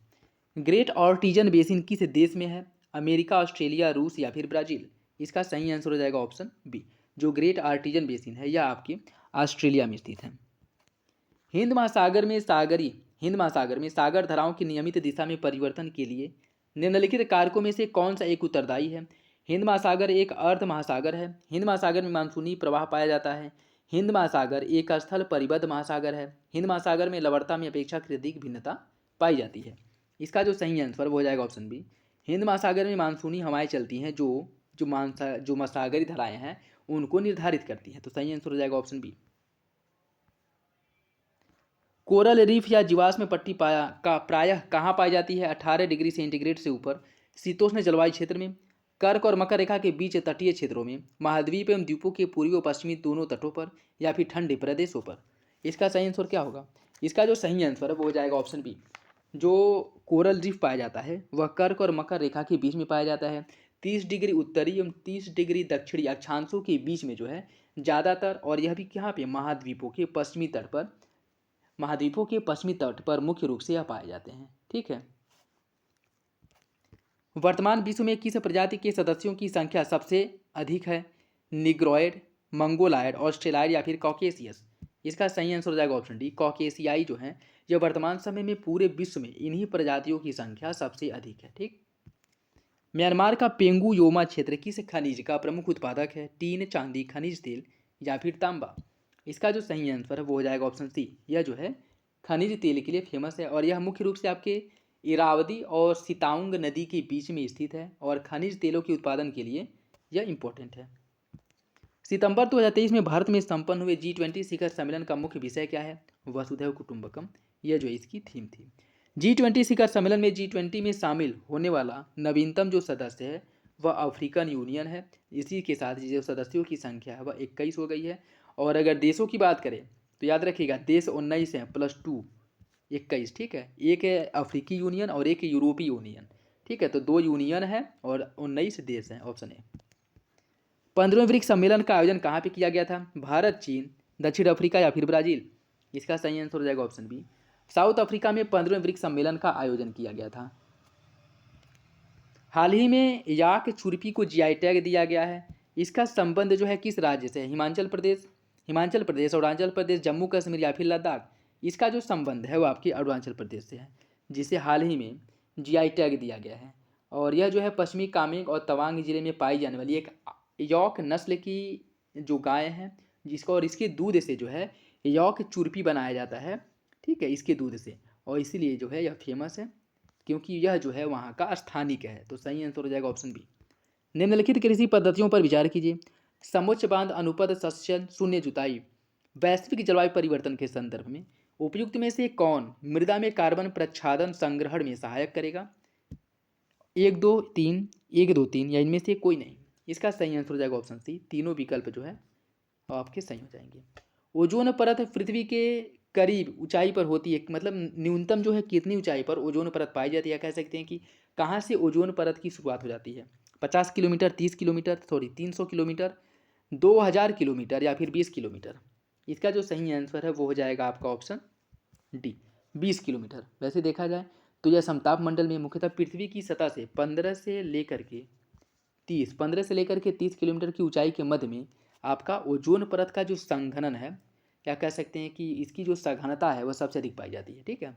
S1: Great artesian basin किस देश में है। अमेरिका, ऑस्ट्रेलिया, रूस या फिर ब्राजील। इसका सही आंसर हो जाएगा ऑप्शन बी। जो ग्रेट आर्टिजन बेसिन है यह आपके ऑस्ट्रेलिया में स्थित है। हिंद महासागर में सागर धाराओं की नियमित दिशा में परिवर्तन के लिए निम्नलिखित कारकों में से कौन सा एक उत्तरदायी है। हिंद महासागर एक अर्ध महासागर है। हिंद महासागर में मानसूनी प्रवाह पाया जाता है। हिंद महासागर एक स्थल परिबद्ध महासागर है। हिंद महासागर में लवणता में अपेक्षाकृत अधिक भिन्नता पाई जाती है। इसका जो सही आंसर वो हो जाएगा ऑप्शन बी। हिंद महासागर में मानसूनी हवाएं चलती हैं जो महासागरीय धाराएं हैं उनको निर्धारित करती हैं। तो सही आंसर हो जाएगा ऑप्शन बी। कोरल रीफ या जीवाश्म पट्टी प्रायः कहाँ पाई जाती है। 18 डिग्री सेंटीग्रेड से ऊपर शीतोष्ण जलवायु क्षेत्र में, कर्क और मकर रेखा के बीच तटीय क्षेत्रों में, महाद्वीप एवं द्वीपों के पूर्वी और पश्चिमी दोनों तटों पर या फिर ठंडे प्रदेशों पर। इसका सही आंसर क्या होगा। इसका जो सही आंसर है वो हो जाएगा ऑप्शन बी। जो कोरल रीफ पाया जाता है वह कर्क और मकर रेखा के बीच में पाया जाता है। 30 डिग्री उत्तरी एवं 30 डिग्री दक्षिणी अक्षांशों के बीच में जो है ज़्यादातर, और यह भी यहाँ पे महाद्वीपों के पश्चिमी तट पर मुख्य रूप से यह पाए जाते हैं। ठीक है, वर्तमान विश्व में किस प्रजाति के सदस्यों की संख्या सबसे अधिक है। निग्रोइड, मंगोलायड, ऑस्ट्रेलाइड या फिर कॉकेशियस। इसका सही आंसर हो जाएगा ऑप्शन डी। कॉकेशियाई जो है यह वर्तमान समय में पूरे विश्व में इन्हीं प्रजातियों की संख्या सबसे अधिक है। ठीक, म्यांमार का पेंगू योमा क्षेत्र किस खनिज का प्रमुख उत्पादक है। टीन, चांदी, खनिज तेल या फिर तांबा। इसका जो सही आंसर है वो हो जाएगा ऑप्शन सी। यह जो है खनिज तेल के लिए फेमस है और यह मुख्य रूप से आपके इरावदी और सिताउंग नदी के बीच में स्थित है और खनिज तेलों के उत्पादन के लिए यह इम्पोर्टेंट है। सितंबर 2023 में भारत में संपन्न हुए G20 शिखर सम्मेलन का मुख्य विषय क्या है। वसुधैव कुटुंबकम, यह जो इसकी थीम थी। G20 शिखर सम्मेलन में G20 में शामिल होने वाला नवीनतम जो सदस्य है वह अफ्रीकन यूनियन है। इसी के साथ जो सदस्यों की संख्या है वह 21 हो गई है। और अगर देशों की बात करें तो याद रखिएगा देश 19 है +2 21, ठीक है। एक है अफ्रीकी यूनियन और एक यूरोपीय यूनियन, ठीक है। तो 2 यूनियन है और 19 देश हैं, ऑप्शन ए। 15वें ब्रिक्स सम्मेलन का आयोजन कहाँ पे किया गया था? भारत, चीन, दक्षिण अफ्रीका या फिर ब्राजील? इसका सही आंसर हो जाएगा ऑप्शन बी, साउथ अफ्रीका में 15वें ब्रिक्स सम्मेलन का आयोजन किया गया था। हाल ही में याक छुर्पी को जीआई टैग दिया गया है। इसका संबंध जो है किस राज्य से? हिमाचल प्रदेश, अरुणाचल प्रदेश, जम्मू कश्मीर या फिर लद्दाख? इसका जो संबंध है वो आपकी अरुणाचल प्रदेश से है, जिसे हाल ही में जीआई टैग दिया गया है। और यह जो है पश्चिमी कामेंग और तवांग जिले में पाई जाने वाली एक यॉक नस्ल की जो गाय है, जिसका और इसके दूध से जो है यॉक चुर्पी बनाया जाता है, ठीक है, इसके दूध से। और इसीलिए जो है यह फेमस है, क्योंकि यह जो है वहाँ का स्थानिक है। तो सही आंसर हो जाएगा ऑप्शन बी। निम्नलिखित कृषि पद्धतियों पर विचार कीजिए। समुच्च बांध, अनुपद सस्यन, शून्य जुताई वैश्विक जलवायु परिवर्तन के संदर्भ में उपयुक्त में से कौन मृदा में कार्बन प्रच्छादन संग्रहण में सहायक करेगा? 1 2 3, 1 2 3 या इनमें से कोई नहीं? इसका सही आंसर हो जाएगा ऑप्शन सी। तीनों विकल्प जो है वो आपके सही हो जाएंगे। ओजोन परत पृथ्वी के करीब ऊंचाई पर होती है, मतलब न्यूनतम जो है कितनी ऊंचाई पर ओजोन परत पाई जाती है? कह सकते हैं कि कहाँ से ओजोन परत की शुरुआत हो जाती है? 50 किलोमीटर, 30 किलोमीटर, 300 किलोमीटर, 2000 किलोमीटर या फिर 20 किलोमीटर? इसका जो सही आंसर है वो हो जाएगा आपका ऑप्शन डी, 20 किलोमीटर। वैसे देखा जाए तो यह समताप मंडल में मुख्यतः पृथ्वी की सतह से 15 से लेकर के 30 किलोमीटर की ऊंचाई के मध्य में आपका ओजोन परत का जो संघनन है, क्या कह सकते हैं कि इसकी जो सघनता है वह सबसे अधिक पाई जाती है, ठीक है।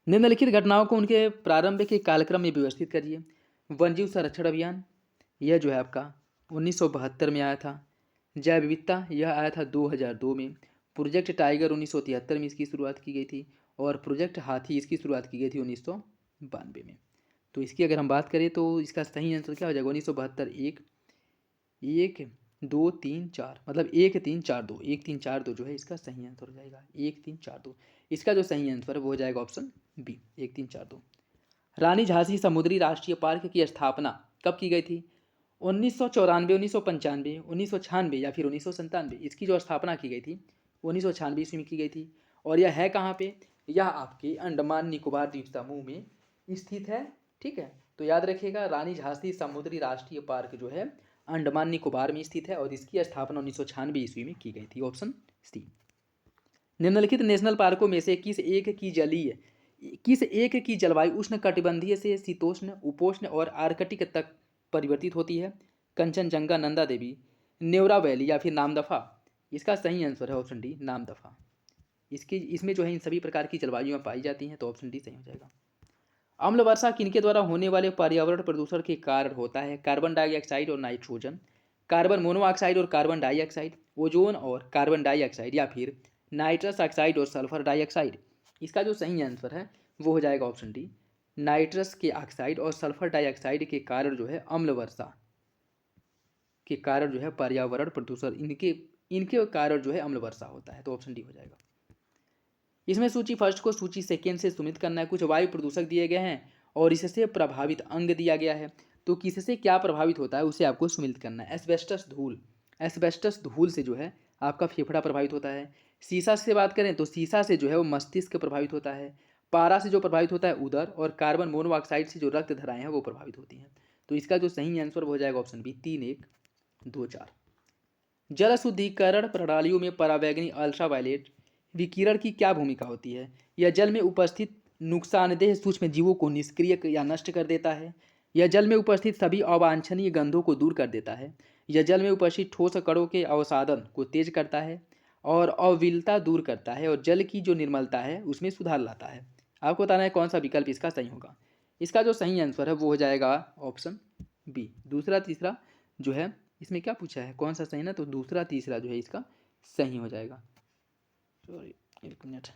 S1: निम्नलिखित घटनाओं को उनके प्रारंभ के कालक्रम में व्यवस्थित करिए। वन्यजीव संरक्षण अभियान, यह जो है आपका 1972 में आया था। जैव विविधता, यह आया था 2002 में। प्रोजेक्ट टाइगर 1973 में इसकी शुरुआत की गई थी। और प्रोजेक्ट हाथी इसकी शुरुआत की गई थी 1992 में। तो इसकी अगर हम बात करें तो इसका सही आंसर क्या हो जाएगा? 1972, 1 2 3 4, मतलब 1 3 4 2, 1 3 4 2 जो है इसका सही आंसर हो जाएगा। 1 3 4 2 इसका जो सही आंसर है वो हो जाएगा ऑप्शन बी, 1 3 4 2। रानी झांसी समुद्री राष्ट्रीय पार्क की स्थापना कब की गई थी? 1994, 1995, 1996 या फिर 1997? इसकी जो स्थापना की गई थी 1996 ईस्वी में की गई थी। और यह है कहाँ पे? यह आपके अंडमान निकोबार द्वीप समूह में स्थित है, ठीक है। तो याद रखिएगा रानी झांसी समुद्री राष्ट्रीय पार्क जो है अंडमान निकोबार में स्थित है और इसकी स्थापना 1996 ईस्वी में की गई थी, ऑप्शन सी। निम्नलिखित नेशनल पार्कों में से किस एक की जलवायु उष्ण कटिबंधीय से शीतोष्ण, उपोष्ण और आर्कटिक तक परिवर्तित होती है? कंचनजंगा, नंदा देवी, नेवरा वैली या फिर नामदफा? इसका सही आंसर है ऑप्शन डी, नामदफा। इसमें जो है इन सभी प्रकार की जलवायुएं पाई जाती हैं, तो ऑप्शन डी सही हो जाएगा। अम्ल वर्षा किनके द्वारा होने वाले पर्यावरण प्रदूषण के कारण होता है? कार्बन डाइऑक्साइड और नाइट्रोजन, कार्बन मोनोऑक्साइड और कार्बन डाइऑक्साइड, ओजोन और कार्बन डाइऑक्साइड या फिर नाइट्रस ऑक्साइड और सल्फर डाइऑक्साइड? इसका जो सही आंसर है वो हो जाएगा ऑप्शन डी, नाइट्रस के ऑक्साइड और सल्फर डाइऑक्साइड के कारण जो है अम्ल वर्षा के कारण जो है पर्यावरण प्रदूषण, इनके कारण जो है अम्ल वर्षा होता है। तो ऑप्शन डी हो जाएगा। इसमें सूची फर्स्ट को सूची सेकेंड से सुमित करना है। कुछ वायु प्रदूषक दिए गए हैं और इससे प्रभावित अंग दिया गया है, तो किससे क्या प्रभावित होता है उसे आपको सुमित करना है। एस्बेस्टस धूल से जो है आपका फेफड़ा प्रभावित होता है। सीसा से बात करें तो सीसा से जो है वो मस्तिष्क प्रभावित होता है। पारा से जो प्रभावित होता है उदर, और कार्बन मोनोऑक्साइड से जो रक्त धराएं हैं वो प्रभावित होती हैं। तो इसका जो सही आंसर हो जाएगा ऑप्शन बी, 3 1 2 4। जल शुद्धिकरण प्रणालियों में परावैंगनी अल्ट्रावायलेट विकिरण की क्या भूमिका होती है? यह जल में उपस्थित नुकसानदेह सूक्ष्म जीवों को निष्क्रिय या नष्ट कर देता है। यह जल में उपस्थित सभी अवांछनीय गंधों को दूर कर देता है। यह जल में उपस्थित ठोस कणों के अवसादन को तेज करता है और अविलता दूर करता है, और जल की जो निर्मलता है उसमें सुधार लाता है। आपको बताना है कौन सा विकल्प इसका सही होगा। इसका जो सही आंसर है वो हो जाएगा ऑप्शन बी, दूसरा तीसरा जो है इसमें क्या पूछा है कौन सा सही ना, तो दूसरा तीसरा जो है इसका सही हो जाएगा। Sorry, 1 minute.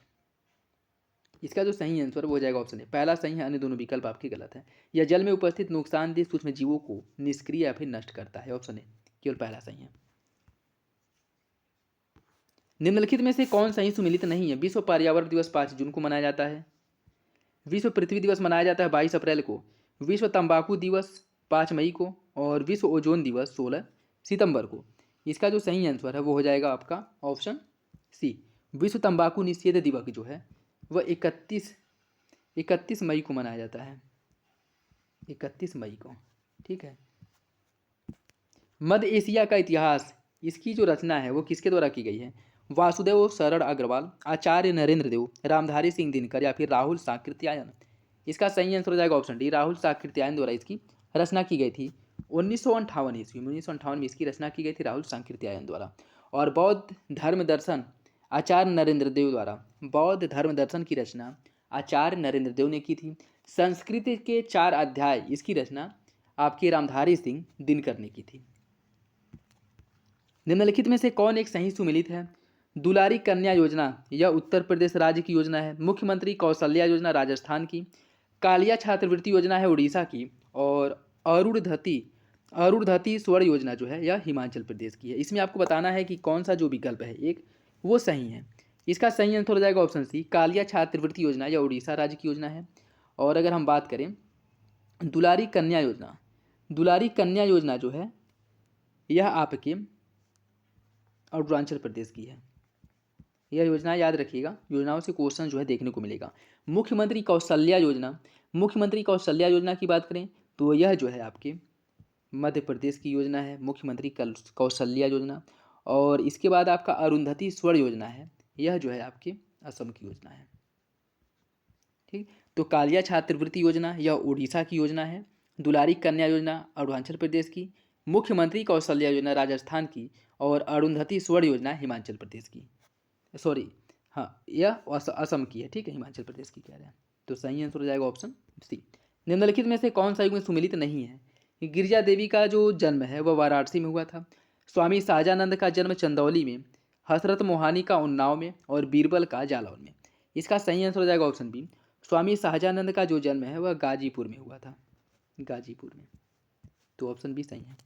S1: इसका जो सही आंसर वो हो जाएगा ऑप्शन ए, पहला सही है, अन्य दोनों विकल्प आपके गलत हैं। यह जल में उपस्थित नुकसानदेह सूक्ष्म जीवों को निष्क्रिय या फिर नष्ट करता है, ऑप्शन ए केवल पहला सही है। निम्नलिखित में से कौन सा ही सुमिलित नहीं है? विश्व पर्यावरण दिवस 5 जून को मनाया जाता है। विश्व पृथ्वी दिवस मनाया जाता है 22 अप्रैल को। विश्व तंबाकू दिवस 5 मई को। और विश्व ओजोन दिवस 16 सितंबर को। इसका जो सही आंसर है वो हो जाएगा आपका ऑप्शन सी। विश्व तंबाकू निषेध दिवस जो है वह 31 मई को मनाया जाता है। 31 मई को, ठीक है। मध्य एशिया का इतिहास, इसकी जो रचना है वो किसके द्वारा की गई है? वासुदेव शरण अग्रवाल, आचार्य नरेंद्र देव, रामधारी सिंह दिनकर या फिर राहुल साकृत्यायन। इसका सही आंसर हो जाएगा ऑप्शन डी, राहुल साकृत्यायन द्वारा इसकी रचना की गई थी 1958 ईस्वी में। 1958 में इसकी रचना की गई थी राहुल साकृत्यायन द्वारा। और बौद्ध धर्म दर्शन आचार्य नरेंद्र देव द्वारा, बौद्ध धर्म दर्शन की रचना आचार्य नरेंद्र देव ने की थी। संस्कृत के 4 अध्याय, इसकी रचना आपके रामधारी सिंह दिनकर ने की थी। निम्नलिखित में से कौन एक सही सुमेलित है? दुलारी कन्या योजना यह उत्तर प्रदेश राज्य की योजना है। मुख्यमंत्री कौशल्या योजना राजस्थान की। कालिया छात्रवृत्ति योजना है उड़ीसा की। और अरुणधति स्वर्ण योजना जो है यह हिमाचल प्रदेश की है। इसमें आपको बताना है कि कौन सा जो विकल्प है एक वो सही है। इसका सही आंसर हो जाएगा ऑप्शन सी, कालिया छात्रवृत्ति योजना यह उड़ीसा राज्य की योजना है। और अगर हम बात करें दुलारी कन्या योजना, दुलारी कन्या योजना जो है यह आपके अरुणाचल प्रदेश की है। यह योजना याद रखिएगा, योजनाओं से क्वेश्चन जो है देखने को मिलेगा। मुख्यमंत्री कौशल्या योजना, मुख्यमंत्री कौशल्या योजना की बात करें तो यह जो है आपके मध्य प्रदेश की योजना है, मुख्यमंत्री कौशल्या योजना। और इसके बाद आपका अरुंधति स्वर्ण योजना है, यह जो है आपके असम की योजना है। ठीक, तो कालिया छात्रवृत्ति योजना यह उड़ीसा की योजना है। दुलारी कन्या योजना अरुणाचल प्रदेश की। मुख्यमंत्री कौशल्या योजना राजस्थान की। और अरुंधति स्वर्ण योजना हिमाचल प्रदेश की, सॉरी हाँ यह असम की है, ठीक है, हिमाचल प्रदेश की कह रहे हैं। तो सही आंसर हो जाएगा ऑप्शन सी। निम्नलिखित में से कौन सा युग में सुमिलित नहीं है? गिरिजा देवी का जो जन्म है वह वाराणसी में हुआ था। स्वामी शाहजानंद का जन्म चंदौली में। हसरत मोहानी का उन्नाव में। और बीरबल का जालौन में। इसका सही आंसर हो जाएगा ऑप्शन बी, स्वामी शाहजानंद का जो जन्म है वह गाजीपुर में हुआ था, गाजीपुर में। तो ऑप्शन बी सही है।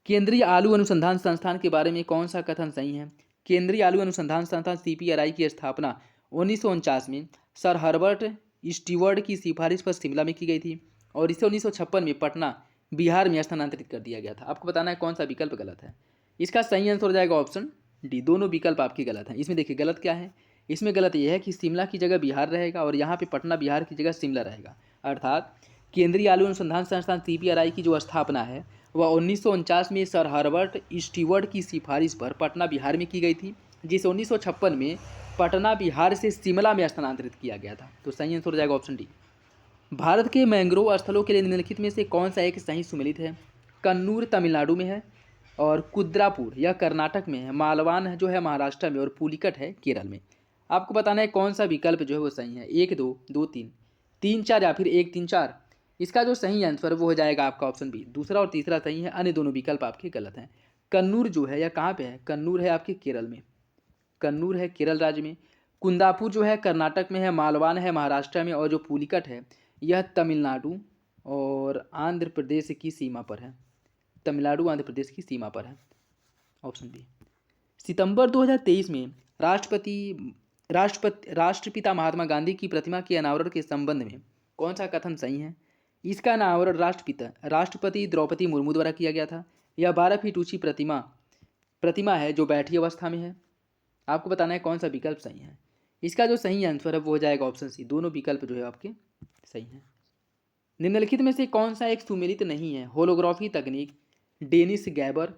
S1: केंद्रीय आलू अनुसंधान संस्थान के बारे में कौन सा कथन सही है? केंद्रीय आलू अनुसंधान संस्थान CPRI की स्थापना 1949 में सर हर्बर्ट स्टीवर्ड की सिफारिश पर शिमला में की गई थी। और इसे 1956 में पटना बिहार में स्थानांतरित कर दिया गया था। आपको बताना है कौन सा विकल्प गलत है। इसका सही आंसर हो जाएगा ऑप्शन डी, दोनों विकल्प आपके गलत हैं। इसमें देखिए गलत क्या है, इसमें गलत यह है कि शिमला की जगह बिहार रहेगा और यहाँ पे पटना बिहार की जगह शिमला रहेगा। अर्थात केंद्रीय आलू अनुसंधान संस्थान CPRI की जो स्थापना है वह 1949 में सर हर्बर्ट स्टीवर्ड की सिफारिश पर पटना बिहार में की गई थी, जिसे 1956 में पटना बिहार से शिमला में स्थानांतरित किया गया था। तो सही आंसर हो जाएगा ऑप्शन डी। भारत के मैंग्रोव स्थलों के लिए निम्नलिखित में से कौन सा एक सही सुमेलित है? कन्नूर तमिलनाडु में है। और कुद्रापुर यह कर्नाटक में है। मालवान जो है महाराष्ट्र में। और पुलिकट है केरल में। आपको बताना है कौन सा विकल्प जो है वो सही है, 1 2 2 3 3 4 या फिर 1 3 4। इसका जो सही आंसर वो हो जाएगा आपका ऑप्शन बी, दूसरा और तीसरा सही है, अन्य दोनों विकल्प आपके गलत हैं। कन्नूर जो है यह कहाँ पे है? कन्नूर है आपके केरल में, कन्नूर है केरल राज्य में। कुंदापुर जो है कर्नाटक में है। मालवान है महाराष्ट्र में। और जो पुलिकट है यह तमिलनाडु और आंध्र प्रदेश की सीमा पर है, तमिलनाडु आंध्र प्रदेश की सीमा पर है, ऑप्शन बी। सितंबर 2023 में राष्ट्रपिता महात्मा गांधी की प्रतिमा के अनावरण के संबंध में कौन सा कथन सही है? इसका अनावरण राष्ट्रपति द्रौपदी मुर्मू द्वारा किया गया था। यह 12 फीट ऊंची प्रतिमा है जो बैठी अवस्था में है। आपको बताना है कौन सा विकल्प सही है। इसका जो सही आंसर है वो हो जाएगा ऑप्शन सी, दोनों विकल्प जो है आपके सही हैं। निम्नलिखित में से कौन सा एक सुमेलित नहीं है? होलोग्राफी तकनीक, डेनिस गैबर,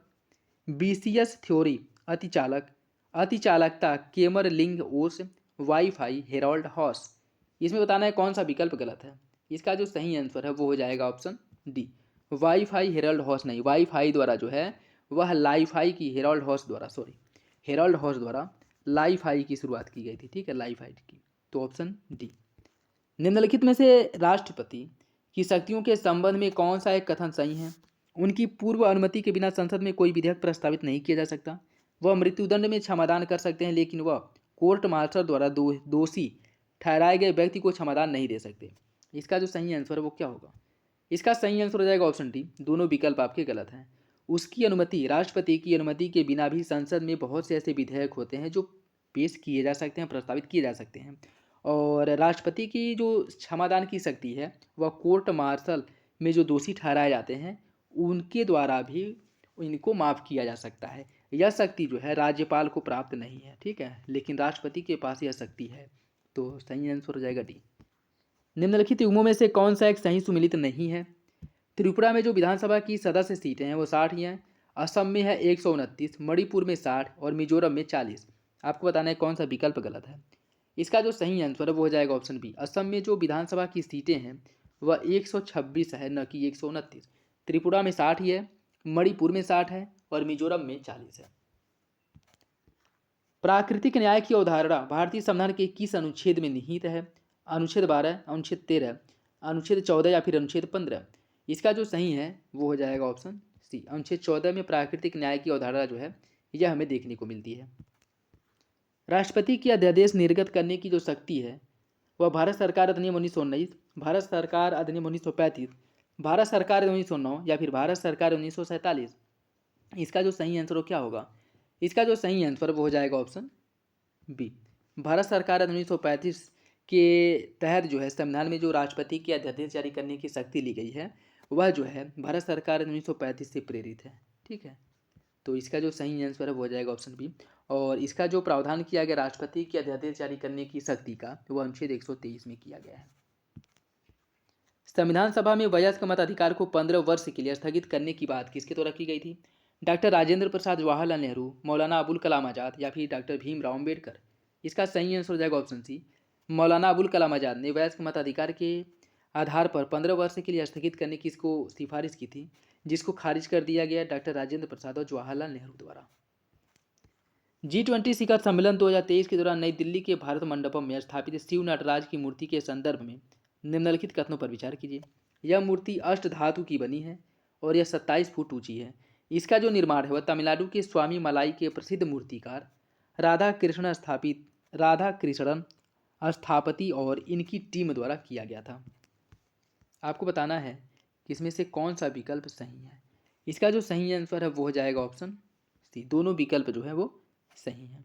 S1: BCS थ्योरी, अतिचालकता, केमरलिंग ओस, वाईफाई, हेरोल्ड हॉस। इसमें बताना है कौन सा विकल्प गलत है। इसका जो सही आंसर है वो हो जाएगा option D, wifi Harold house नहीं। वाईफाई द्वारा जो है वह लाईफाई की हेरोल्ड हॉस द्वारा लाईफाई की शुरुआत की गई थी, ठीक है, लाईफाई की। तो ऑप्शन डी। निम्नलिखित में से राष्ट्रपति की शक्तियों के संबंध में कौन सा एक कथन सही है? उनकी पूर्व अनुमति के बिना संसद में कोई विधेयक प्रस्तावित नहीं किया जा सकता। वह मृत्युदंड में क्षमादान कर सकते हैं, लेकिन वह कोर्ट मार्शल द्वारा दोषी ठहराए गए व्यक्ति को क्षमादान नहीं दे सकते। इसका जो सही आंसर है वो क्या होगा? इसका सही आंसर हो जाएगा ऑप्शन डी, दोनों विकल्प आपके गलत हैं। उसकी अनुमति, राष्ट्रपति की अनुमति के बिना भी संसद में बहुत से ऐसे विधेयक होते हैं जो पेश किए जा सकते हैं, प्रस्तावित किए जा सकते हैं। और राष्ट्रपति की जो क्षमादान की शक्ति है वह कोर्ट मार्शल में जो दोषी ठहराए जाते हैं उनके द्वारा भी इनको माफ़ किया जा सकता है। यह शक्ति जो है राज्यपाल को प्राप्त नहीं है, ठीक है, लेकिन राष्ट्रपति के पास यह शक्ति है। तो सही आंसर हो जाएगा डी। निम्नलिखित युग्मों में से कौन सा एक सही सुमेलित नहीं है? त्रिपुरा में जो विधानसभा की सदस्य सीटें हैं वो 60 ही हैं, असम में है 129, मणिपुर में 60 और मिजोरम में 40। आपको बताना है कौन सा विकल्प गलत है। इसका जो सही आंसर है वो हो जाएगा ऑप्शन बी। असम में जो विधानसभा की सीटें हैं वह 126 है, न कि 129। त्रिपुरा में 60 ही है, मणिपुर में 60 है और मिजोरम में 40 है। प्राकृतिक न्याय की अवधारणा भारतीय संविधान के किस अनुच्छेद में निहित है? अनुच्छेद 12, अनुच्छेद 13, अनुच्छेद 14 या फिर अनुच्छेद 15? इसका जो सही है वो हो जाएगा ऑप्शन सी। अनुच्छेद 14 में प्राकृतिक न्याय की अवधारणा जो है यह हमें देखने को मिलती है। राष्ट्रपति की अध्यादेश निर्गत करने की जो शक्ति है वह भारत सरकार अधिनियम 1919, भारत सरकार अधिनियम 1935, भारत सरकार 1909 या फिर भारत सरकार 1947? इसका जो सही आंसर हो क्या होगा? इसका जो सही आंसर वो हो जाएगा ऑप्शन बी। भारत सरकार 1935 के तहत जो है संविधान में जो राष्ट्रपति की अध्यादेश जारी करने की शक्ति ली गई है वह जो है भारत सरकार 1935 से प्रेरित है, ठीक है। तो इसका जो सही आंसर है वो हो जाएगा ऑप्शन बी। और इसका जो प्रावधान किया गया राष्ट्रपति की अध्यादेश जारी करने की शक्ति का वह अनुच्छेद 123 में किया गया है। संविधान सभा में वयस्क मताधिकार को 15 वर्ष के लिए स्थगित करने की बात किसके द्वारा की गई थी? डॉक्टर राजेंद्र प्रसाद, जवाहरलाल नेहरू, मौलाना अबुल कलाम आज़ाद या फिर डॉक्टर भीमराव अम्बेडकर? इसका सही आंसर हो जाएगा ऑप्शन सी। मौलाना अबुल कलाम आज़ाद ने वयस्क मताधिकार के आधार पर 15 वर्ष के लिए स्थगित करने की इसको सिफारिश की थी, जिसको खारिज कर दिया गया डॉक्टर राजेंद्र प्रसाद और जवाहरलाल नेहरू द्वारा। G20 शिखर सम्मेलन 2023 के दौरान नई दिल्ली के भारत मंडपम में स्थापित शिव नटराज की मूर्ति के संदर्भ में निम्नलिखित कथनों पर विचार कीजिए। यह मूर्ति अष्ट धातु की बनी है और यह 27 फुट ऊंची है। इसका जो निर्माण है वह तमिलनाडु के स्वामी मलाई के प्रसिद्ध मूर्तिकार राधा कृष्णन स्थापति और इनकी टीम द्वारा किया गया था। आपको बताना है कि इसमें से कौन सा विकल्प सही है। इसका जो सही आंसर है वो हो जाएगा ऑप्शन सी। दोनों विकल्प जो है वो सही है।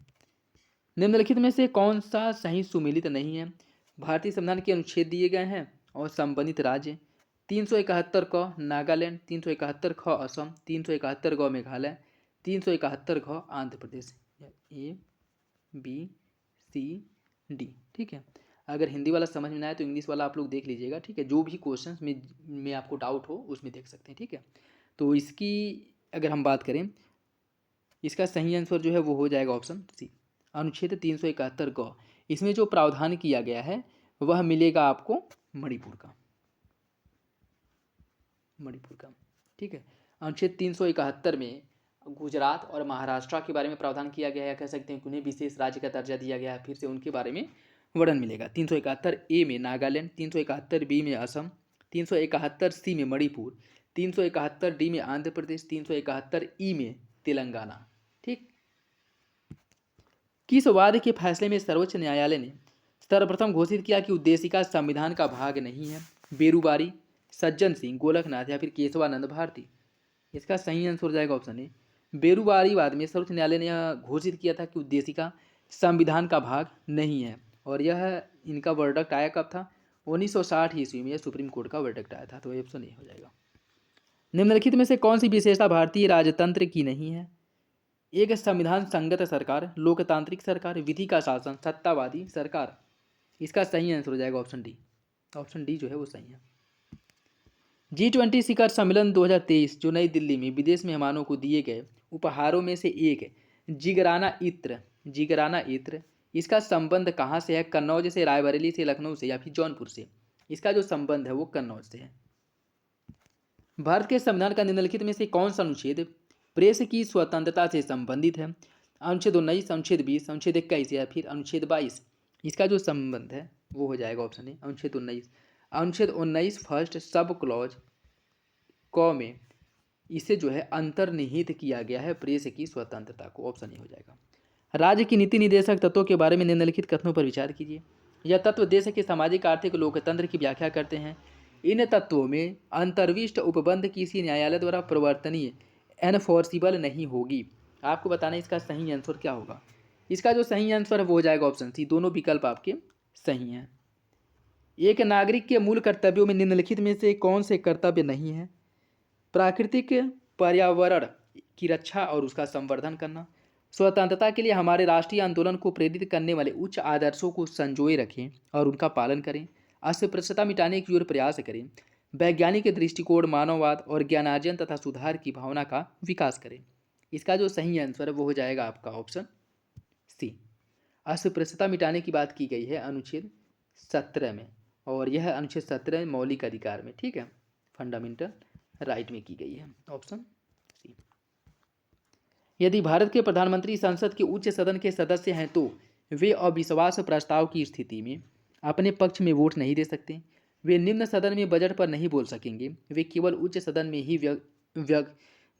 S1: निम्नलिखित में से कौन सा सही सुमेलित नहीं है? भारतीय संविधान के अनुच्छेद दिए गए हैं और संबंधित राज्य 371 क नागालैंड, 371 ख असम, 371 ग मेघालय, 371 घ Andhra Pradesh. A B C D, ठीक है। अगर हिंदी वाला समझ में ना आए तो इंग्लिश वाला आप लोग देख लीजिएगा, ठीक है। जो भी क्वेश्चंस में आपको डाउट हो उसमें देख सकते हैं, ठीक है। तो इसकी अगर हम बात करें इसका सही आंसर जो है वो हो जाएगा ऑप्शन सी, अनुच्छेद 371 ग। इसमें जो प्रावधान किया गया है वह मिलेगा आपको मणिपुर का, ठीक है। अनुच्छेद 371 में गुजरात और महाराष्ट्र के बारे में प्रावधान किया गया है, कह सकते हैं कि उन्हें विशेष राज्य का दर्जा दिया गया है। फिर से उनके बारे में वर्णन मिलेगा। 371 ए में नागालैंड, 371 बी में असम, 371 सी में मणिपुर, 371 डी में आंध्र प्रदेश, 371 ई में तेलंगाना, ठीक। किस वाद के फैसले में सर्वोच्च न्यायालय ने सर्वप्रथम घोषित किया कि उद्देशिका संविधान का भाग नहीं है? बेरुबारी, सज्जन सिंह, गोलकनाथ या फिर केशवानंद भारती? इसका सही आंसर हो जाएगा ऑप्शन ए। बेरुबारी वाद में सर्वोच्च न्यायालय ने यह घोषित किया था कि उद्देशिका संविधान का भाग नहीं है। और यह इनका वर्डक्ट आया कब था? 1960 ईस्वी में सुप्रीम कोर्ट का वर्डक्ट आया था। तो ऑप्शन ए हो जाएगा। निम्नलिखित में से कौन सी विशेषता भारतीय राजतंत्र की नहीं है? एक संविधान संगत सरकार, लोकतांत्रिक सरकार, विधि का शासन, सत्तावादी सरकार? इसका सही आंसर हो जाएगा ऑप्शन डी। ऑप्शन डी जो है वो सही है। G20 शिखर सम्मेलन 2023 जो नई दिल्ली में विदेश मेहमानों को दिए गए उपहारों में से एक जिगराना इत्र, इसका संबंध कहाँ से है? कन्नौज से, रायबरेली से, लखनऊ से या फिर जौनपुर से? इसका जो संबंध है वो कन्नौज से है। भारत के संविधान का निम्नलिखित में से कौन सा अनुच्छेद प्रेस की स्वतंत्रता से संबंधित है? अनुच्छेद 19, अनुच्छेद 20, अनुच्छेद 21 या फिर अनुच्छेद 22? इसका जो संबंध है वो हो जाएगा ऑप्शन ए, अनुच्छेद 19। अनुच्छेद 19 फर्स्ट सब क्लॉज क में इसे जो है अंतर्निहित किया गया है प्रेस की स्वतंत्रता को। ऑप्शन ए हो जाएगा। राज्य की नीति निर्देशक तत्वों के बारे में निम्नलिखित कथनों पर विचार कीजिए। यह तत्व देश के सामाजिक आर्थिक लोकतंत्र की व्याख्या करते हैं। इन तत्वों में अंतर्विष्ट उपबंध किसी न्यायालय द्वारा प्रवर्तनीय एनफोर्सिबल नहीं होगी। आपको बताना है इसका सही आंसर क्या होगा। इसका जो सही आंसर है वो हो जाएगा ऑप्शन सी। दोनों विकल्प आपके सही हैं। एक नागरिक के मूल कर्तव्यों में निम्नलिखित में से कौन से कर्तव्य नहीं है? प्राकृतिक पर्यावरण की रक्षा और उसका संवर्धन करना, स्वतंत्रता के लिए हमारे राष्ट्रीय आंदोलन को प्रेरित करने वाले उच्च आदर्शों को संजोए रखें और उनका पालन करें, अस्पृश्यता मिटाने की ओर प्रयास करें, वैज्ञानिक दृष्टिकोण, मानववाद और ज्ञानार्जन तथा सुधार की भावना का विकास करें। इसका जो सही आंसर है वो हो जाएगा आपका ऑप्शन सी। अस्पृश्यता मिटाने की बात की गई है अनुच्छेद 17 में, और यह अनुच्छेद 17 मौलिक अधिकार में, ठीक है, फंडामेंटल राइट में की गई है, ऑप्शन सी। यदि भारत के प्रधानमंत्री संसद के उच्च सदन के सदस्य हैं तो वे अविश्वास प्रस्ताव की स्थिति में अपने पक्ष में वोट नहीं दे सकते, वे निम्न सदन में बजट पर नहीं बोल सकेंगे, वे केवल उच्च सदन में ही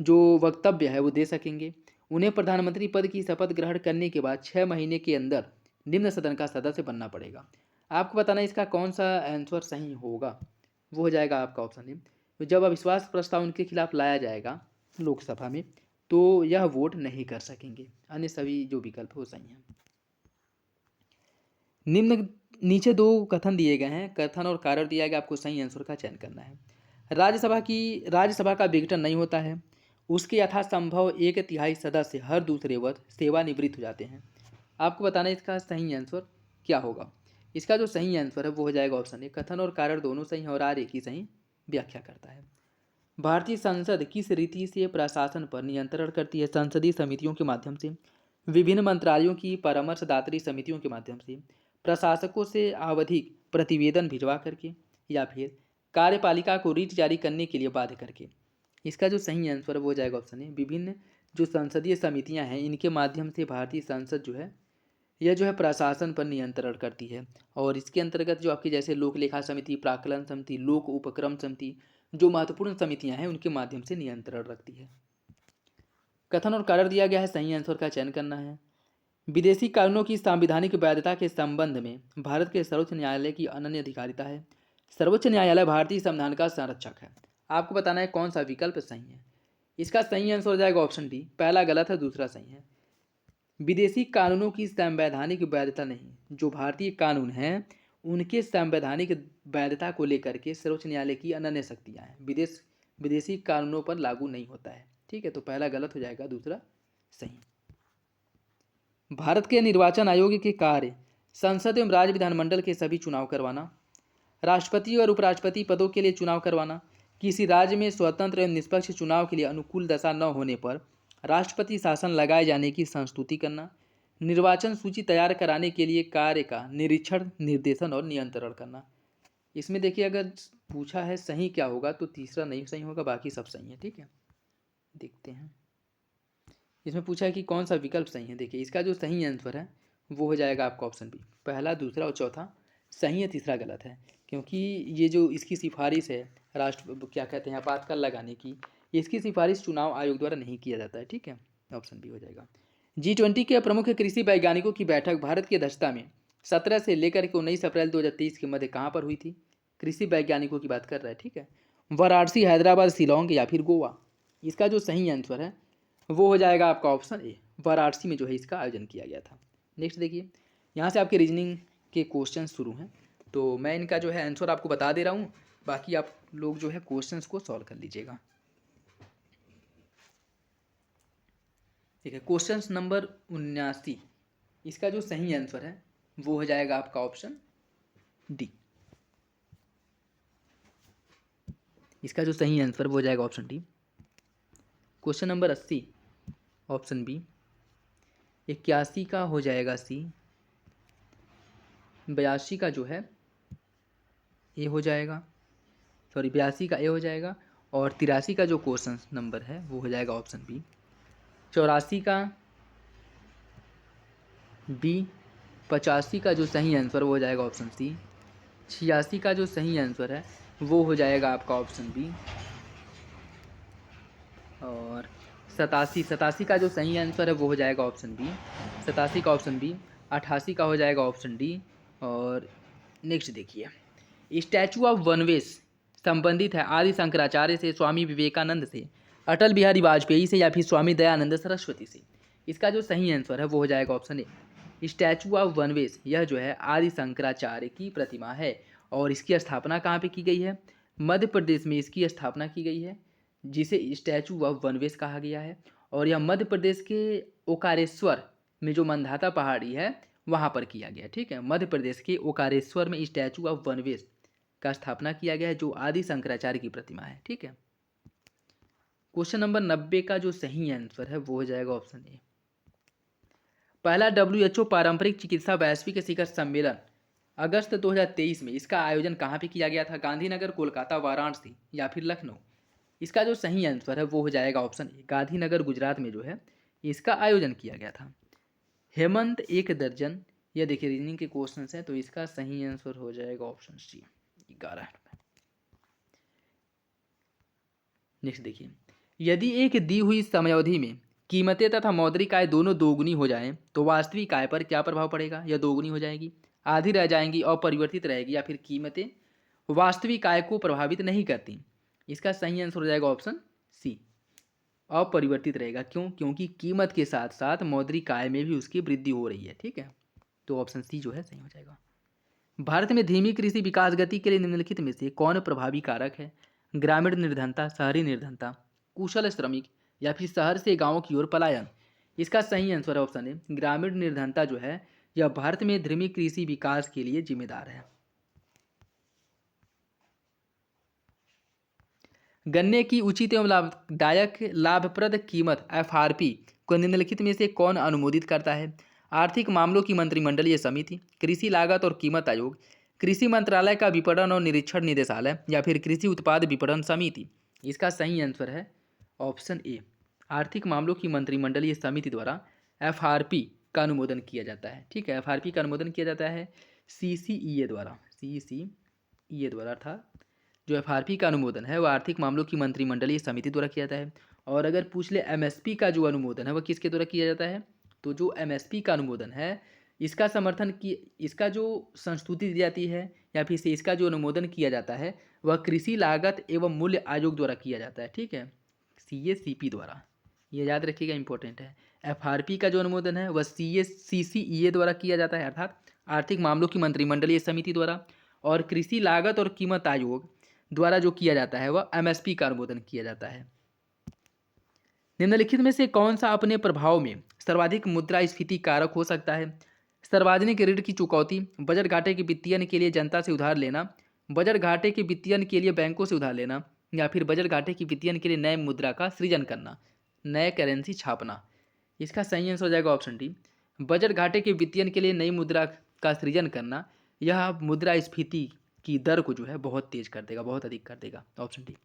S1: जो वक्तव्य है वो दे सकेंगे, उन्हें प्रधानमंत्री पद की शपथ ग्रहण करने के बाद 6 महीने के अंदर निम्न सदन का सदस्य बनना पड़ेगा। आपको बताना इसका कौन सा आंसर सही होगा। वो हो जाएगा आपका ऑप्शन ए। तो जब अविश्वास प्रस्ताव उनके खिलाफ लाया जाएगा लोकसभा में तो यह वोट नहीं कर सकेंगे, अन्य सभी जो विकल्प हो सही हैं। निम्न नीचे दो कथन दिए गए हैं, कथन और कारण दिया गया, आपको सही आंसर का चयन करना है। राज्यसभा का विघटन नहीं होता है, उसके यथासंभव 1/3 सदस्य हर दूसरे वर्ष सेवानिवृत्त हो जाते हैं। आपको बताना है इसका सही आंसर क्या होगा। इसका जो सही आंसर है वो हो जाएगा ऑप्शन ए। कथन और कारण दोनों सही हैं और आर एक ही सही व्याख्या करता है। भारतीय संसद किस रीति से प्रशासन पर नियंत्रण करती है? संसदीय समितियों के माध्यम से, विभिन्न मंत्रालयों की परामर्शदात्री समितियों के माध्यम से, प्रशासकों से आवधिक प्रतिवेदन भिजवा करके, या फिर कार्यपालिका को रीट जारी करने के लिए बाध्य करके। इसका जो सही आंसर वो हो जाएगा ऑप्शन ए। विभिन्न जो संसदीय समितियां हैं इनके माध्यम से भारतीय संसद जो है यह जो है प्रशासन पर नियंत्रण करती है, और इसके अंतर्गत जो आपकी जैसे लोक लेखा समिति, प्राक्कलन समिति, लोक उपक्रम समिति, जो महत्वपूर्ण समितियां हैं उनके माध्यम से नियंत्रण रखती है। कथन और कारण दिया गया है, सही आंसर का चयन करना है। विदेशी कानूनों की संवैधानिक वैधता के संबंध में भारत के सर्वोच्च न्यायालय की अनन्य अधिकारिता है। सर्वोच्च न्यायालय भारतीय संविधान का संरक्षक है। आपको बताना है कौन सा विकल्प सही है। इसका सही आंसर हो जाएगा ऑप्शन डी। पहला गलत है, दूसरा सही है। विदेशी कानूनों की संवैधानिक वैधता नहीं, जो भारतीय कानून हैं उनके संवैधानिक वैधता को लेकर के सर्वोच्च न्यायालय की अनन्य शक्तियाँ हैं, विदेशी कानूनों पर लागू नहीं होता है, ठीक है। तो पहला गलत हो जाएगा, दूसरा सही। भारत के निर्वाचन आयोग के कार्य संसद एवं राज्य विधानमंडल के सभी चुनाव करवाना, राष्ट्रपति और उपराष्ट्रपति पदों के लिए चुनाव करवाना, किसी राज्य में स्वतंत्र एवं निष्पक्ष चुनाव के लिए अनुकूल दशा न होने पर राष्ट्रपति शासन लगाए जाने की संस्तुति करना, निर्वाचन सूची तैयार कराने के लिए कार्य का निरीक्षण, निर्देशन और नियंत्रण करना। इसमें देखिए अगर पूछा है सही क्या होगा तो तीसरा नहीं सही होगा, बाकी सब सही है, ठीक है। देखते हैं इसमें पूछा है कि कौन सा विकल्प सही है। देखिए इसका जो सही आंसर है वो हो जाएगा आपका ऑप्शन बी। पहला, दूसरा और चौथा सही है, तीसरा गलत है, क्योंकि ये जो इसकी सिफारिश है क्या कहते हैं आपातकाल लगाने की, इसकी सिफारिश चुनाव आयोग द्वारा नहीं किया जाता है, ठीक है। ऑप्शन बी हो जाएगा। G20 के प्रमुख कृषि वैज्ञानिकों की बैठक भारत की अध्यक्षता में 17 से लेकर के 19 अप्रैल 2023 के मध्य कहाँ पर हुई थी? कृषि वैज्ञानिकों की बात कर रहा है, ठीक है। वाराणसी, हैदराबाद, शिलोंग या फिर गोवा। इसका जो सही आंसर है वो हो जाएगा आपका ऑप्शन ए। वाराणसी में जो है इसका आयोजन किया गया था। नेक्स्ट देखिए, यहाँ से आपके रीजनिंग के क्वेश्चन शुरू हैं, तो मैं इनका जो है आंसर आपको बता दे रहा हूँ, बाकी आप लोग जो है क्वेश्चंस को सॉल्व कर लीजिएगा, ठीक है। क्वेश्चन नंबर 79, इसका जो सही आंसर है वो हो जाएगा आपका ऑप्शन डी। इसका जो सही आंसर वो हो जाएगा option D. Question number 80, option B. 81 का हो जाएगा सी, 82 का जो है ए हो जाएगा, 82 का ए हो जाएगा, और 83 का जो क्वेश्चन नंबर है वो हो जाएगा ऑप्शन बी। 84 का बी, 85 का जो सही आंसर वो हो जाएगा ऑप्शन सी, 86 का जो सही आंसर है वो हो जाएगा आपका ऑप्शन बी, और 87 का जो सही आंसर है वो हो जाएगा ऑप्शन बी, 87 का ऑप्शन बी, 88 का हो जाएगा ऑप्शन डी। और नेक्स्ट देखिए, स्टैचू ऑफ वन वेस संबंधित है आदि शंकराचार्य से, स्वामी विवेकानंद से, अटल बिहारी वाजपेयी से या फिर स्वामी दयानंद सरस्वती से। इसका जो सही आंसर है वो हो जाएगा ऑप्शन ए, स्टैचू ऑफ वनवेश। यह जो है आदि शंकराचार्य की प्रतिमा है और इसकी स्थापना कहाँ पे की गई है? मध्य प्रदेश में इसकी स्थापना की गई है, जिसे स्टैचू ऑफ वनवेश कहा गया है। और यह मध्य प्रदेश के ओकारेश्वर में जो मंदाता पहाड़ी है वहाँ पर किया गया। ठीक है, मध्य प्रदेश के ओकारेश्वर में स्टैचू ऑफ वनवेश का स्थापना किया गया है, जो आदि शंकराचार्य की प्रतिमा है। ठीक है, क्वेश्चन नंबर 90 का जो सही आंसर है वो हो जाएगा ऑप्शन ए। पहला WHO पारंपरिक चिकित्सा वैश्विक शिखर सम्मेलन अगस्त 2023 में, इसका आयोजन कहाँ पे किया गया था? गांधीनगर, कोलकाता, वाराणसी या फिर लखनऊ। इसका जो सही आंसर है वो हो जाएगा ऑप्शन ए, गांधीनगर गुजरात में जो है इसका आयोजन किया गया था। हेमंत एक दर्जन, यह देखिए रीजनिंग के क्वेश्चन हैं, तो इसका सही आंसर हो जाएगा ऑप्शन सी, 11। नेक्स्ट देखिए, यदि एक दी हुई समयावधि में कीमतें तथा मौद्रिक आय दोनों दोगुनी हो जाएं तो वास्तविक आय पर क्या प्रभाव पड़ेगा? यह दोगुनी हो जाएगी, आधी रह जाएंगी, अपरिवर्तित रहेगी, या फिर कीमतें वास्तविक आय को प्रभावित नहीं करती। इसका सही आंसर हो जाएगा ऑप्शन सी, अपरिवर्तित रहेगा। क्यों? क्योंकि कीमत के साथ साथ मौद्रिक आय में भी उसकी वृद्धि हो रही है। ठीक है, तो ऑप्शन सी जो है सही हो जाएगा। भारत में धीमी कृषि विकास गति के लिए निम्नलिखित में से कौन प्रभावी कारक है? ग्रामीण निर्धनता, शहरी निर्धनता, कुशल श्रमिक या फिर शहर से गांव की ओर पलायन। इसका सही आंसर है ऑप्शन ए, ग्रामीण निर्धनता जो है यह भारत में धीमी कृषि विकास के लिए जिम्मेदार है। गन्ने की उचित एवं लाभदायक लाभप्रद कीमत FRP को निम्नलिखित में से कौन अनुमोदित करता है? आर्थिक मामलों की मंत्रिमंडलीय समिति, कृषि लागत और कीमत आयोग, कृषि मंत्रालय का विपणन और निरीक्षण निदेशालय या फिर कृषि उत्पाद विपणन समिति। इसका सही आंसर है ऑप्शन ए, आर्थिक मामलों की मंत्रिमंडलीय समिति द्वारा FRP का अनुमोदन किया जाता है। ठीक है, FRP का अनुमोदन किया जाता है CCEA द्वारा, CCEA द्वारा था। जो FRP का अनुमोदन है वह आर्थिक मामलों की मंत्रिमंडलीय समिति द्वारा किया जाता है। और अगर पूछ ले MSP का जो अनुमोदन है वह किसके द्वारा किया जाता है? तो जो MSP का अनुमोदन है इसका समर्थन की, इसका जो संस्तुति दी जाती है या फिर से इसका जो अनुमोदन किया जाता है वह कृषि लागत एवं मूल्य आयोग द्वारा किया जाता है। ठीक है, CACP द्वारा, ये याद रखिएगा, इंपॉर्टेंट है। FRP का जो अनुमोदन है वह CCEA द्वारा किया जाता है, अर्थात आर्थिक मामलों की मंत्रिमंडलीय समिति द्वारा। और कृषि लागत और कीमत आयोग द्वारा जो किया जाता है वह MSP का अनुमोदन किया जाता है। निम्नलिखित में से कौन सा अपने प्रभाव में सर्वाधिक मुद्रास्फीति कारक हो सकता है? सार्वजनिक ऋण की चुकौती, बजट घाटे के वित्तीयन के लिए जनता से उधार लेना, बजट घाटे के वित्तीयन के लिए बैंकों से उधार लेना, या फिर बजट घाटे की वित्तीयन के लिए नए मुद्रा का सृजन करना, नए करेंसी छापना। इसका सही आंसर हो जाएगा ऑप्शन डी, बजट घाटे के वित्तीयन के लिए नई मुद्रा का सृजन करना। यह मुद्रास्फीति की दर को जो है बहुत तेज कर देगा, बहुत अधिक कर देगा, ऑप्शन डी।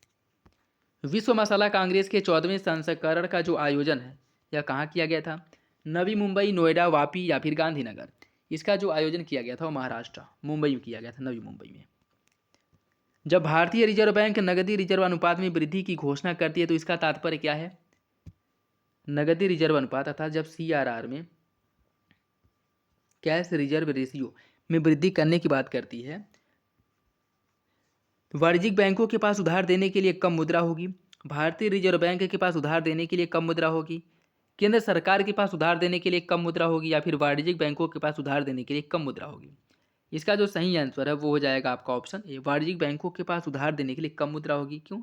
S1: विश्व मसाला कांग्रेस के 14वें संस्करण का जो आयोजन है यह कहाँ किया गया था? नवी मुंबई, नोएडा, वापी या फिर गांधीनगर। इसका जो आयोजन किया गया था वो महाराष्ट्र, मुंबई में किया गया था, नवी मुंबई में। जब भारतीय रिजर्व बैंक नगदी रिजर्व अनुपात में वृद्धि की घोषणा करती है तो इसका तात्पर्य क्या है? नगदी रिजर्व अनुपात अर्थात जब CRR में, कैश रिजर्व रेशियो में वृद्धि करने की बात करती है, वाणिज्यिक बैंकों के पास उधार देने के लिए कम मुद्रा होगी, भारतीय रिजर्व बैंक के पास उधार देने के लिए कम मुद्रा होगी, केंद्र सरकार के पास उधार देने के लिए कम मुद्रा होगी, या फिर वाणिज्यिक बैंकों के पास उधार देने के लिए कम मुद्रा होगी। इसका जो सही आंसर है वो हो जाएगा आपका ऑप्शन ए, वाणिज्यिक बैंकों के पास उधार देने के लिए कम मुद्रा होगी। क्यों?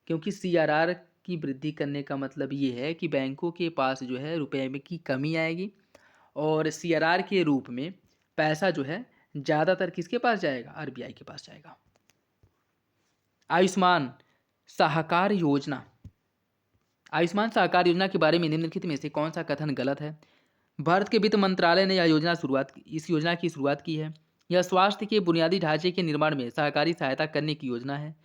S1: क्योंकि CRR की वृद्धि करने का मतलब ये है कि बैंकों के पास जो है रुपए में की कमी आएगी और CRR के रूप में पैसा जो है ज़्यादातर किसके पास जाएगा? RBI के पास जाएगा। आयुष्मान सहकार योजना, आयुष्मान सहकार योजना के बारे में निम्नलिखित में से कौन सा कथन गलत है? भारत के वित्त मंत्रालय ने इस योजना की शुरुआत की है। यह स्वास्थ्य के बुनियादी ढांचे के निर्माण में सहकारी सहायता करने की योजना है।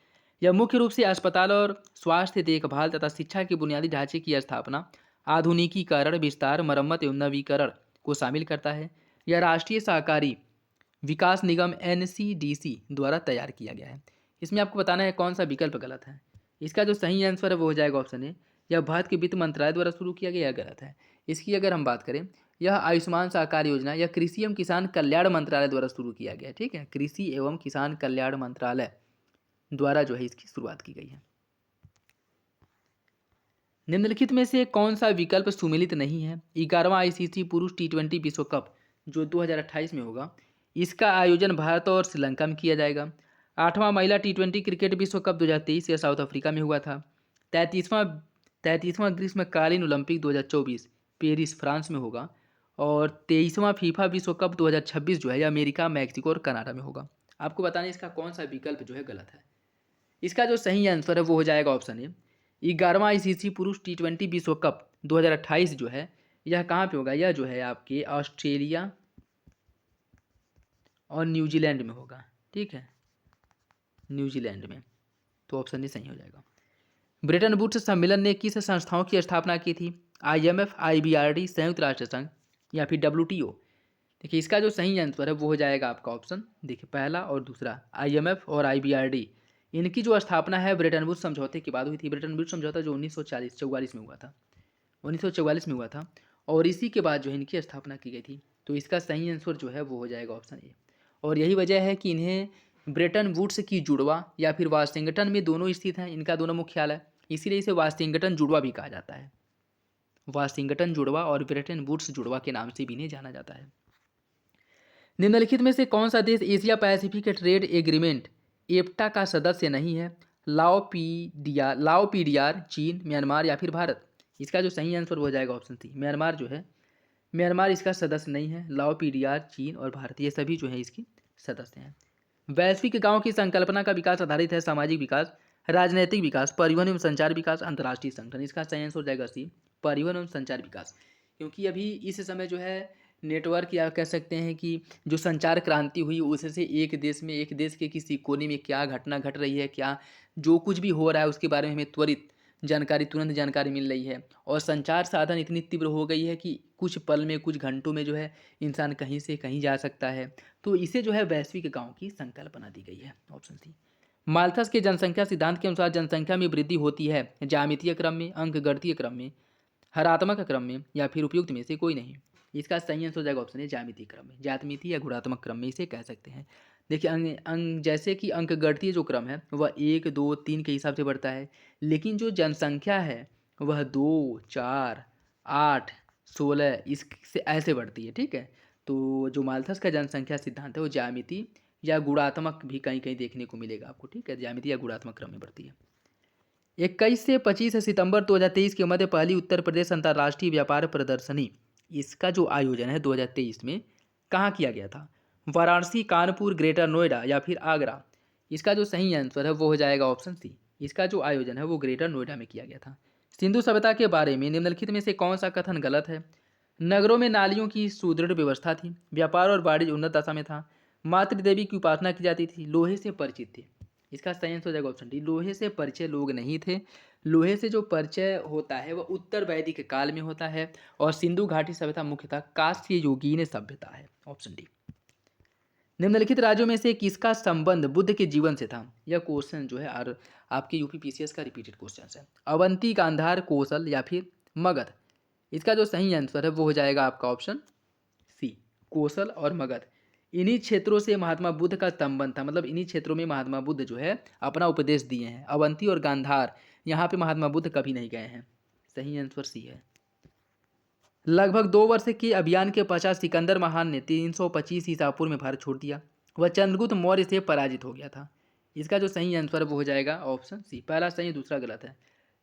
S1: यह मुख्य रूप से अस्पताल और स्वास्थ्य देखभाल तथा शिक्षा के बुनियादी ढांचे की स्थापना, आधुनिकीकरण, विस्तार, मरम्मत एवं नवीकरण को शामिल करता है। यह राष्ट्रीय सहकारी विकास निगम NCDC द्वारा तैयार किया गया है। इसमें आपको बताना है कौन सा विकल्प गलत है। इसका जो सही आंसर है वो हो जाएगा ऑप्शन ए, यह भारत के वित्त मंत्रालय द्वारा शुरू किया गया, गलत है। इसकी अगर हम बात करें, यह आयुष्मान सहकार योजना यह कृषि एवं किसान कल्याण मंत्रालय द्वारा शुरू किया गया है। ठीक है, कृषि एवं किसान कल्याण मंत्रालय द्वारा जो है इसकी शुरुआत की गई है। निम्नलिखित में से कौन सा विकल्प सुमेलित नहीं है? 11वां आईसीसी पुरुष टी20 विश्व कप जो 2028 में होगा, इसका आयोजन भारत और श्रीलंका में किया जाएगा। 8वां महिला टी20 क्रिकेट विश्व कप 2023 या साउथ अफ्रीका में हुआ था। 33वां ग्रीष्मकालीन ओलंपिक 2024 पेरिस फ्रांस में होगा। और 23वां फीफा विश्व कप 2026 जो है ये अमेरिका, मैक्सिको और कनाडा में होगा। आपको बताना है इसका कौन सा विकल्प जो है गलत है। इसका जो सही आंसर है वो हो जाएगा ऑप्शन ए, 11वां आईसीसी पुरुष टी20 विश्व कप 2028 जो है यह कहाँ पे होगा? यह जो है आपके ऑस्ट्रेलिया और न्यूजीलैंड में होगा। ठीक है, न्यूजीलैंड में। तो ऑप्शन ए सही हो जाएगा। ब्रेटन वुड्स सम्मेलन ने किस संस्थाओं की स्थापना की थी? IMF, IBRD, संयुक्त राष्ट्र संघ या फिर WTO? देखिए इसका जो सही आंसर है वो हो जाएगा आपका ऑप्शन, देखिए पहला और दूसरा, IMF और IBRD। इनकी जो स्थापना है ब्रेटन वुड्स समझौते के बाद हुई थी। ब्रेटन वुड्स समझौता जो 1944 में हुआ था, 1944 में हुआ था, और इसी के बाद जो है इनकी स्थापना की गई थी। तो इसका सही आंसर जो है वो हो जाएगा ऑप्शन ए। और यही वजह है कि इन्हें ब्रेटन वुड्स की जुड़वा या फिर वाशिंगटन में दोनों स्थित हैं, इनका दोनों मुख्यालय, इसीलिए इसे वाशिंगटन जुड़वा भी कहा जाता है। वाशिंगटन जुड़वा और ब्रेटन वुड्स जुड़वा के नाम से भी इन्हें जाना जाता है। निम्नलिखित में से कौन सा देश एशिया पैसिफिक ट्रेड एग्रीमेंट एप्टा का सदस्य नहीं है? लाओपीडियार, चीन, म्यांमार या फिर भारत? इसका जो सही आंसर हो जाएगा ऑप्शन सी, म्यांमार जो है, म्यांमार इसका सदस्य नहीं है। लाओपीडियार, चीन और भारत ये सभी जो है इसके सदस्य हैं। वैश्विक गांव की संकल्पना का विकास आधारित है सामाजिक विकास, राजनैतिक विकास, परिवहन एवं संचार विकास, अंतर्राष्ट्रीय संगठन। इसका सही आंसर हो जाएगा सी, परिवहन एवं संचार विकास। क्योंकि अभी इस समय जो है नेटवर्क या कह सकते हैं कि जो संचार क्रांति हुई उससे एक देश के किसी कोने में क्या घटना घट रही है, क्या जो कुछ भी हो रहा है उसके बारे में हमें तुरंत जानकारी मिल रही है। और संचार साधन इतनी तीव्र हो गई है कि कुछ पल में, कुछ घंटों में जो है इंसान कहीं से कहीं जा सकता है। तो इसे जो है वैश्विक गांव की संकल्पना दी गई है, ऑप्शन सी। माल्थस के जनसंख्या सिद्धांत के अनुसार जनसंख्या में वृद्धि होती है ज्यामितीय क्रम में, अंकगणितीय क्रम में, हरात्मक क्रम में या फिर उपयुक्त में से कोई नहीं? इसका सही आंसर हो जाएगा ऑप्शन है ज्यामितीय क्रम में, ज्यामितीय या गुणात्मक क्रम में इसे कह सकते हैं। देखिए जैसे कि अंकगणितीय जो क्रम है वह 1, 2, 3 के हिसाब से बढ़ता है, लेकिन जो जनसंख्या है वह 2, 4, 8, 16 इससे ऐसे बढ़ती है। ठीक है, तो जो माल्थस का जनसंख्या सिद्धांत है वो ज्यामितीय या गुणात्मक भी कहीं कहीं देखने को मिलेगा आपको। ठीक है, ज्यामितीय या गुणात्मक क्रम में बढ़ती है। 21 से 25 सितंबर 2023 के मध्य पहली उत्तर प्रदेश अंतर्राष्ट्रीय व्यापार प्रदर्शनी, इसका जो आयोजन है 2023 में कहाँ किया गया था? वाराणसी, कानपुर, ग्रेटर नोएडा या फिर आगरा? इसका जो सही आंसर है वो हो जाएगा ऑप्शन सी, इसका जो आयोजन है वो ग्रेटर नोएडा में किया गया था। सिंधु सभ्यता के बारे में निम्नलिखित में से कौन सा कथन गलत है? नगरों में नालियों की सुदृढ़ व्यवस्था थी, व्यापार और वाणिज्य उन्नत दशा में था, मातृ देवी की उपासना की जाती थी, लोहे से परिचित थे। इसका सही आंसर हो जाएगा ऑप्शन डी, लोहे से परिचय लोग नहीं थे। लोहे से जो परिचय होता है वह उत्तर वैदिक काल में होता है, और सिंधु घाटी सभ्यता मुख्यतः कांस्य युगीन सभ्यता है, ऑप्शन डी। निम्नलिखित राज्यों में से किसका संबंध बुद्ध के जीवन से था? यह क्वेश्चन जो है आपके यूपीपीसीएस का रिपीटेड क्वेश्चन है। अवंती, गांधार, कौशल या फिर मगध? इसका जो सही आंसर है वो हो जाएगा आपका ऑप्शन सी, कौशल और मगध। इन्हीं क्षेत्रों से महात्मा बुद्ध का संबंध था, मतलब इन्हीं क्षेत्रों में महात्मा बुद्ध जो है अपना उपदेश दिए हैं। अवंती और गांधार यहाँ पे महात्मा बुद्ध कभी नहीं गए हैं। सही आंसर सी है। लगभग 2 वर्ष के अभियान के पश्चात सिकंदर महान ने 325 ईसा पूर्व में भारत छोड़ दिया। वह चंद्रगुप्त मौर्य से पराजित हो गया था। इसका जो सही आंसर वो हो जाएगा ऑप्शन सी, पहला सही दूसरा गलत है।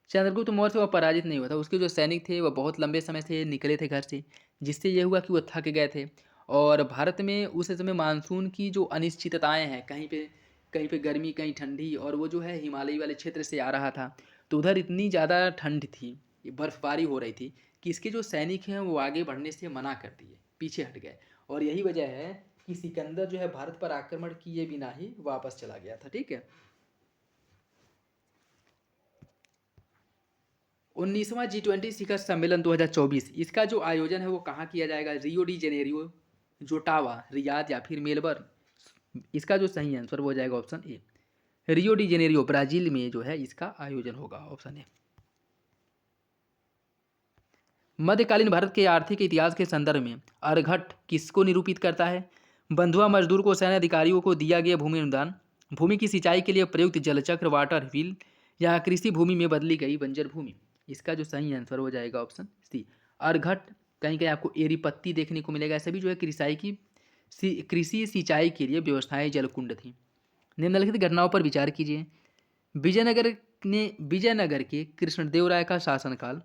S1: चंद्रगुप्त मौर्य से वह पराजित नहीं हुआ था, उसके जो सैनिक थे वह बहुत लंबे समय से निकले थे घर से, जिससे यह हुआ कि वह थक गए थे। और भारत में उस समय मानसून की जो अनिश्चितताएं हैं, कहीं पे गर्मी, कहीं ठंडी, और वो जो है हिमालय वाले क्षेत्र से आ रहा था, तो उधर इतनी ज़्यादा ठंड थी, बर्फबारी हो रही थी कि इसके जो सैनिक हैं वो आगे बढ़ने से मना कर दिए, पीछे हट गए। और यही वजह है कि सिकंदर जो है भारत पर आक्रमण किए बिना ही वापस चला गया था। ठीक है, 19वां G20 शिखर सम्मेलन 2024, इसका जो आयोजन है वो कहाँ किया जाएगा? रियो डी जेनेरियो, जोटावा, रियाद या फिर मेलबर्न? इसका जो सही आंसर वो हो जाएगा option A, Rio de Janeiro, Brazil में जो है इसका आयोजन होगा, ऑप्शन ए। मध्यकालीन भारत के आर्थिक इतिहास के संदर्भ में अर्घट किसको निरूपित करता है? बंधुआ मजदूर को, सैन्य अधिकारियों को दिया गया भूमि अनुदान, भूमि की सिंचाई के लिए प्रयुक्त जलचक्र वाटर व्हील, या कृषि भूमि में बदली गई बंजर भूमि? इसका जो सही आंसर हो जाएगा ऑप्शन सी। अर्घट, कहीं कहीं आपको एरीपत्ती देखने को मिलेगा। सभी जो है कृषि सिंचाई के लिए व्यवस्थाएं जलकुंड थी। निम्नलिखित घटनाओं पर विचार कीजिए। विजयनगर के कृष्णदेवराय का शासनकाल।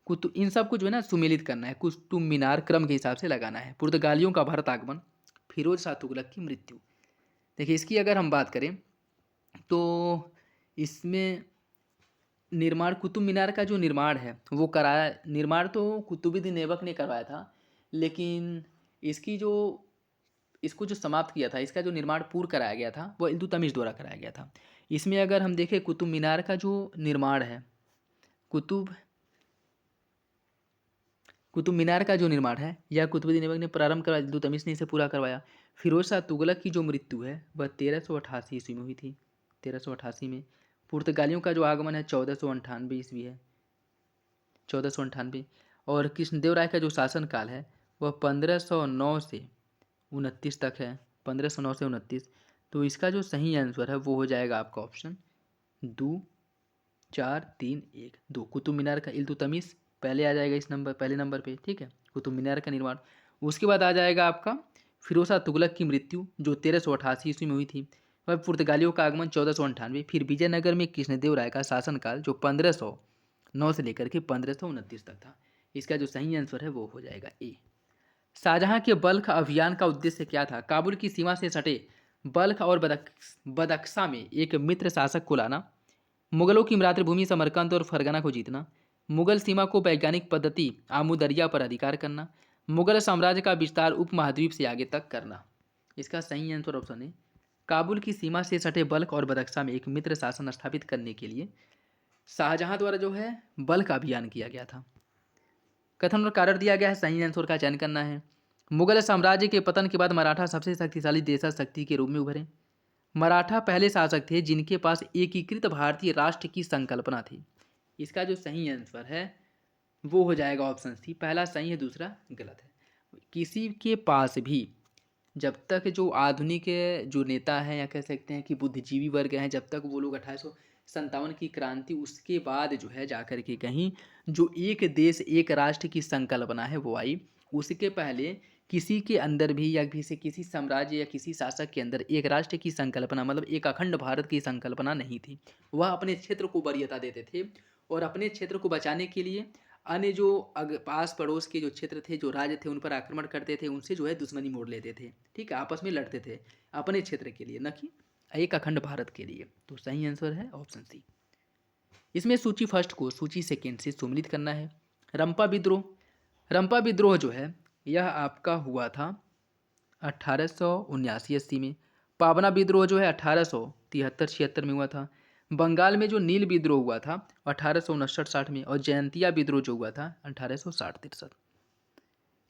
S1: कुतुब, इन सब को जो है ना सुमेलित करना है, कुतुब मीनार क्रम के हिसाब से लगाना है। पुर्तगालियों का भारत आगमन, फिरोज शाह तुगलक की मृत्यु। देखिए इसकी अगर हम बात करें तो इसमें निर्माण, कुतुब मीनार का जो निर्माण है वो कराया, निर्माण तो कुतुबुद्दीन ऐबक ने करवाया था, लेकिन इसकी जो इसको जो समाप्त किया था, इसका जो निर्माण पूर्ण कराया गया था वो इल्तुतमिश द्वारा कराया गया था। इसमें अगर हम देखें कुतुब मीनार का जो निर्माण है, कुतुब मीनार का जो निर्माण है यह कुतुबुद्दीन ऐबक ने प्रारंभ करवाया, इल्तुतमिश ने इसे पूरा करवाया। फिरोज शाह तुगलक की जो मृत्यु है वह 1388 ईस्वी में हुई थी, 1388 में। पुर्तगालियों का जो आगमन है 1498 ईस्वी है, 1498। और कृष्णदेव राय का जो शासनकाल है वह 1509 से 29 तक है, 1509 से 29। तो इसका जो सही आंसर है वो हो जाएगा आपका ऑप्शन 2, 4, 3, 1, 2। कुतुब मीनार का इल्तुतमिश पहले आ जाएगा, इस नंबर पहले नंबर पे, ठीक है, कुतुब मीनार का निर्माण। उसके बाद आ जाएगा आपका फिरोज शाह तुगलक की मृत्यु जो 1388 ईस्वी में हुई थी। वह पुर्तगालियों का आगमन 1498। फिर विजयनगर में कृष्णदेव राय का शासनकाल जो 1509 से लेकर के 1529 तक था। इसका जो सही आंसर है वो हो जाएगा ए। शाहजहां के बल्ख अभियान का उद्देश्य क्या था? काबुल की सीमा से सटे बल्ख और बदख्शा में एक मित्र शासक को लाना, मुगलों की मातृभूमि समरकंद और फरगना को जीतना, मुगल सीमा को वैज्ञानिक पद्धति आमूदरिया पर अधिकार करना, मुगल साम्राज्य का विस्तार उपमहाद्वीप से आगे तक करना। इसका सही आंसर ऑप्शन है काबुल की सीमा से सटे बल्ख और बदख्शा में एक मित्र शासन स्थापित करने के लिए शाहजहां द्वारा जो है बल्ख अभियान किया गया था। कथन और कारण दिया गया है, सही आंसर का चयन करना है। मुगल साम्राज्य के पतन के बाद मराठा सबसे शक्तिशाली देशा शक्ति के रूप में उभरे। मराठा पहले शासक थे जिनके पास एकीकृत भारतीय राष्ट्र की संकल्पना थी। इसका जो सही आंसर है वो हो जाएगा ऑप्शन सी। पहला सही है, दूसरा गलत है। किसी के पास भी जब तक जो आधुनिक जो नेता हैं या कह सकते हैं कि बुद्धिजीवी वर्ग हैं, जब तक वो लोग 1857 की क्रांति उसके बाद जो है जाकर के कहीं जो एक देश एक राष्ट्र की संकल्पना है वो आई, उसके पहले किसी के अंदर भी या किसी साम्राज्य या किसी शासक के अंदर एक राष्ट्र की संकल्पना मतलब एक अखंड भारत की संकल्पना नहीं थी। वह अपने क्षेत्र को वरीयता देते थे और अपने क्षेत्र को बचाने के लिए अन्य जो पास पड़ोस के जो क्षेत्र थे, जो राज्य थे, उन पर आक्रमण करते थे, उनसे जो है दुश्मनी मोड़ लेते थे, ठीक है, आपस में लड़ते थे अपने क्षेत्र के लिए, न कि एक अखंड भारत के लिए। तो सही आंसर है ऑप्शन सी। इसमें सूची फर्स्ट को सूची सेकेंड से सम्मिलित करना है। रंपा विद्रोह, रंपा विद्रोह जो है यह आपका हुआ था 1879-80 में। पावना विद्रोह जो है 1873-76 में हुआ था। बंगाल में जो नील विद्रोह हुआ था 1859-60 में, और जयंतिया विद्रोह जो हुआ था 1860-63।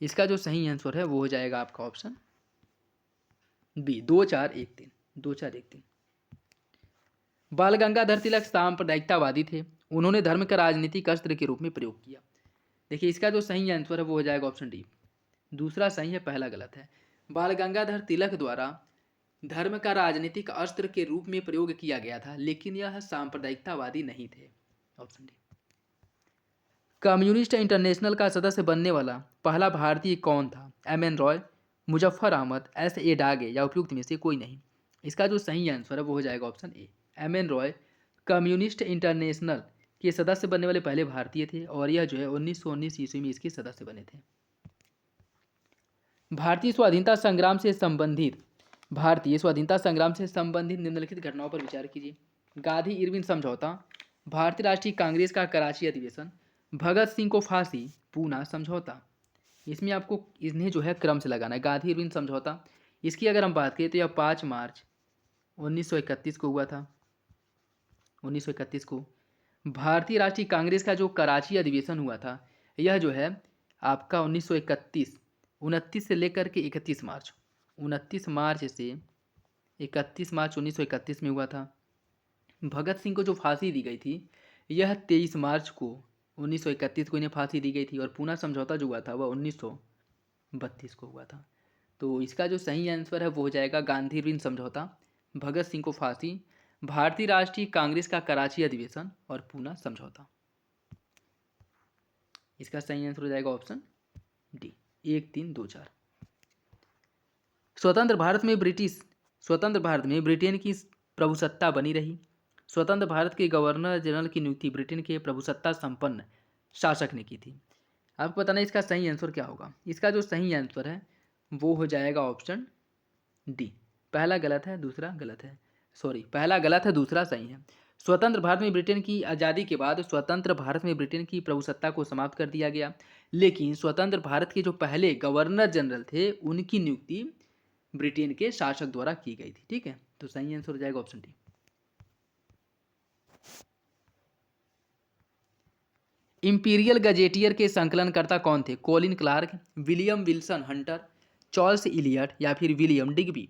S1: इसका जो सही आंसर है वो हो जाएगा आपका ऑप्शन बी, 2-4-1-3, 2-4-1-3। बाल गंगाधर तिलक सांप्रदायिकतावादी थे, उन्होंने धर्म का राजनीतिक अस्त्र के रूप में प्रयोग किया। देखिए इसका जो सही आंसर है वो हो जाएगा ऑप्शन डी। दूसरा सही है, पहला गलत है। बाल गंगाधर तिलक द्वारा धर्म का राजनीतिक अस्त्र के रूप में प्रयोग किया गया था, लेकिन यह सांप्रदायिकतावादी नहीं थे, ऑप्शन डी। कम्युनिस्ट इंटरनेशनल का सदस्य बनने वाला पहला भारतीय कौन था? एम.एन. रॉय, मुजफ्फर अहमद, S.A. डागे या उपयुक्त में से कोई नहीं। इसका जो सही आंसर है वो हो जाएगा option A. M.N.. Roy communist international के सदस्य बनने वाले पहले भारतीय थे और यह जो है 1919 ईस्वी में इसके सदस्य बने थे। भारतीय स्वाधीनता संग्राम से संबंधित निम्नलिखित घटनाओं पर विचार कीजिए। गांधी इरविन समझौता, भारतीय राष्ट्रीय कांग्रेस का कराची अधिवेशन, भगत सिंह को फांसी, पूना समझौता। इसमें आपको इन्हें जो है क्रम से लगाना है। गांधी इरविन समझौता, इसकी अगर हम बात करें तो यह 5 मार्च 1931 को हुआ था, 1931 को। भारतीय राष्ट्रीय कांग्रेस का जो कराची अधिवेशन हुआ था यह जो है आपका 1929 से लेकर के 31 मार्च 1931 में हुआ था। भगत सिंह को जो फांसी दी गई थी यह 23 मार्च को 1931 को इन्हें फांसी दी गई थी, और पूना समझौता जो हुआ था वह 1932 को हुआ था। तो इसका जो सही आंसर है वो हो जाएगा गांधी इरविन समझौता, भगत सिंह को फांसी, भारतीय राष्ट्रीय कांग्रेस का कराची अधिवेशन और पूना समझौता। इसका सही आंसर हो जाएगा ऑप्शन डी, 1 3 2 4। स्वतंत्र भारत में ब्रिटेन की प्रभुसत्ता बनी रही। स्वतंत्र भारत के गवर्नर जनरल की नियुक्ति ब्रिटेन के प्रभुसत्ता संपन्न शासक ने की थी। आपको बताना इसका सही आंसर क्या होगा। इसका जो सही आंसर है वो हो जाएगा ऑप्शन डी। पहला गलत है, दूसरा गलत है, सॉरी पहला गलत है, दूसरा सही है। स्वतंत्र भारत में ब्रिटेन की आज़ादी के बाद स्वतंत्र भारत में ब्रिटेन की प्रभुसत्ता को समाप्त कर दिया गया, लेकिन स्वतंत्र भारत के जो पहले गवर्नर जनरल थे उनकी नियुक्ति ब्रिटेन के शासक द्वारा की गई थी। ठीक है, तो सही आंसर हो जाएगा ऑप्शन डी। इंपीरियल गजेटियर के संकलनकर्ता कौन थे? Colin Clark, William Wilson Hunter, Charles Elliot या फिर विलियम डिग्बी।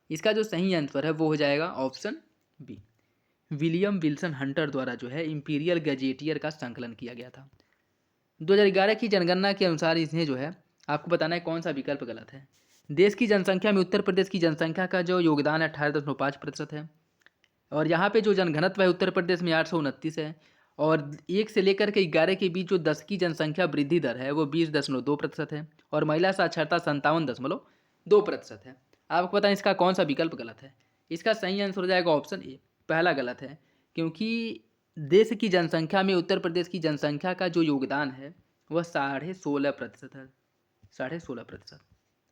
S1: इसका जो सही आंसर है वो हो जाएगा option B, William Wilson Hunter द्वारा जो है इंपीरियल गजेटियर का संकलन किया गया था। 2011 की जनगणना के अनुसार इसने जो है आपको बताना है कौन सा विकल्प गलत है। देश की जनसंख्या में उत्तर प्रदेश की जनसंख्या का जो योगदान है 18.5% है, और यहाँ पे जो जनघनत्व है उत्तर प्रदेश में 829 है, और 1 से लेकर के 11 के बीच जो 10 की जनसंख्या वृद्धि दर है वो 20.2% है, और महिला साक्षरता 57.2% है। आपको पता है इसका कौन सा विकल्प गलत है। इसका सही आंसर हो जाएगा ऑप्शन ए, पहला गलत है, क्योंकि देश की जनसंख्या में उत्तर प्रदेश की जनसंख्या का जो योगदान है वह 16.5% है, 16.5%।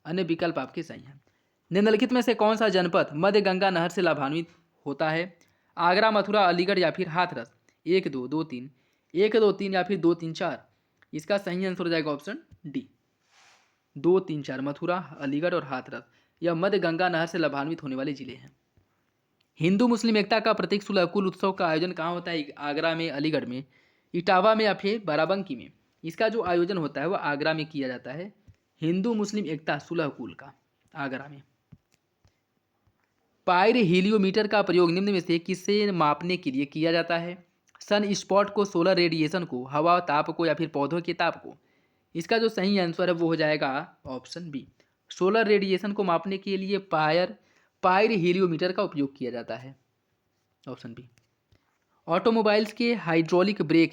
S1: अन्य विकल्प आपके सही हैं। निम्नलिखित में से कौन सा जनपद मध्य गंगा नहर से लाभान्वित होता है? आगरा, मथुरा, अलीगढ़ या फिर हाथरस। 1 2 2 3, 1 2 3 या फिर 2 3 4। इसका सही आंसर हो जाएगा ऑप्शन डी, 2 3 4। मथुरा, अलीगढ़ और हाथरस यह मध्य गंगा नहर से लाभान्वित होने वाले जिले हैं। हिंदू मुस्लिम एकता का प्रतीक सुलहकुल उत्सव का आयोजन कहाँ होता है? आगरा में, अलीगढ़ में, इटावा में या फिर बाराबंकी में। इसका जो आयोजन होता है वह आगरा में किया जाता है, हिंदू मुस्लिम एकता सुलहकुल का आगरा में। पायर हीलियोमीटर का प्रयोग निम्न में से किसे मापने के लिए किया जाता है? सन स्पॉट को, सोलर रेडिएशन को, हवा ताप को या फिर पौधों के ताप को। इसका जो सही आंसर है वो हो जाएगा ऑप्शन बी, सोलर रेडिएशन को मापने के लिए पायर हीलियोमीटर का उपयोग किया जाता है, ऑप्शन बी। ऑटोमोबाइल्स के हाइड्रोलिक ब्रेक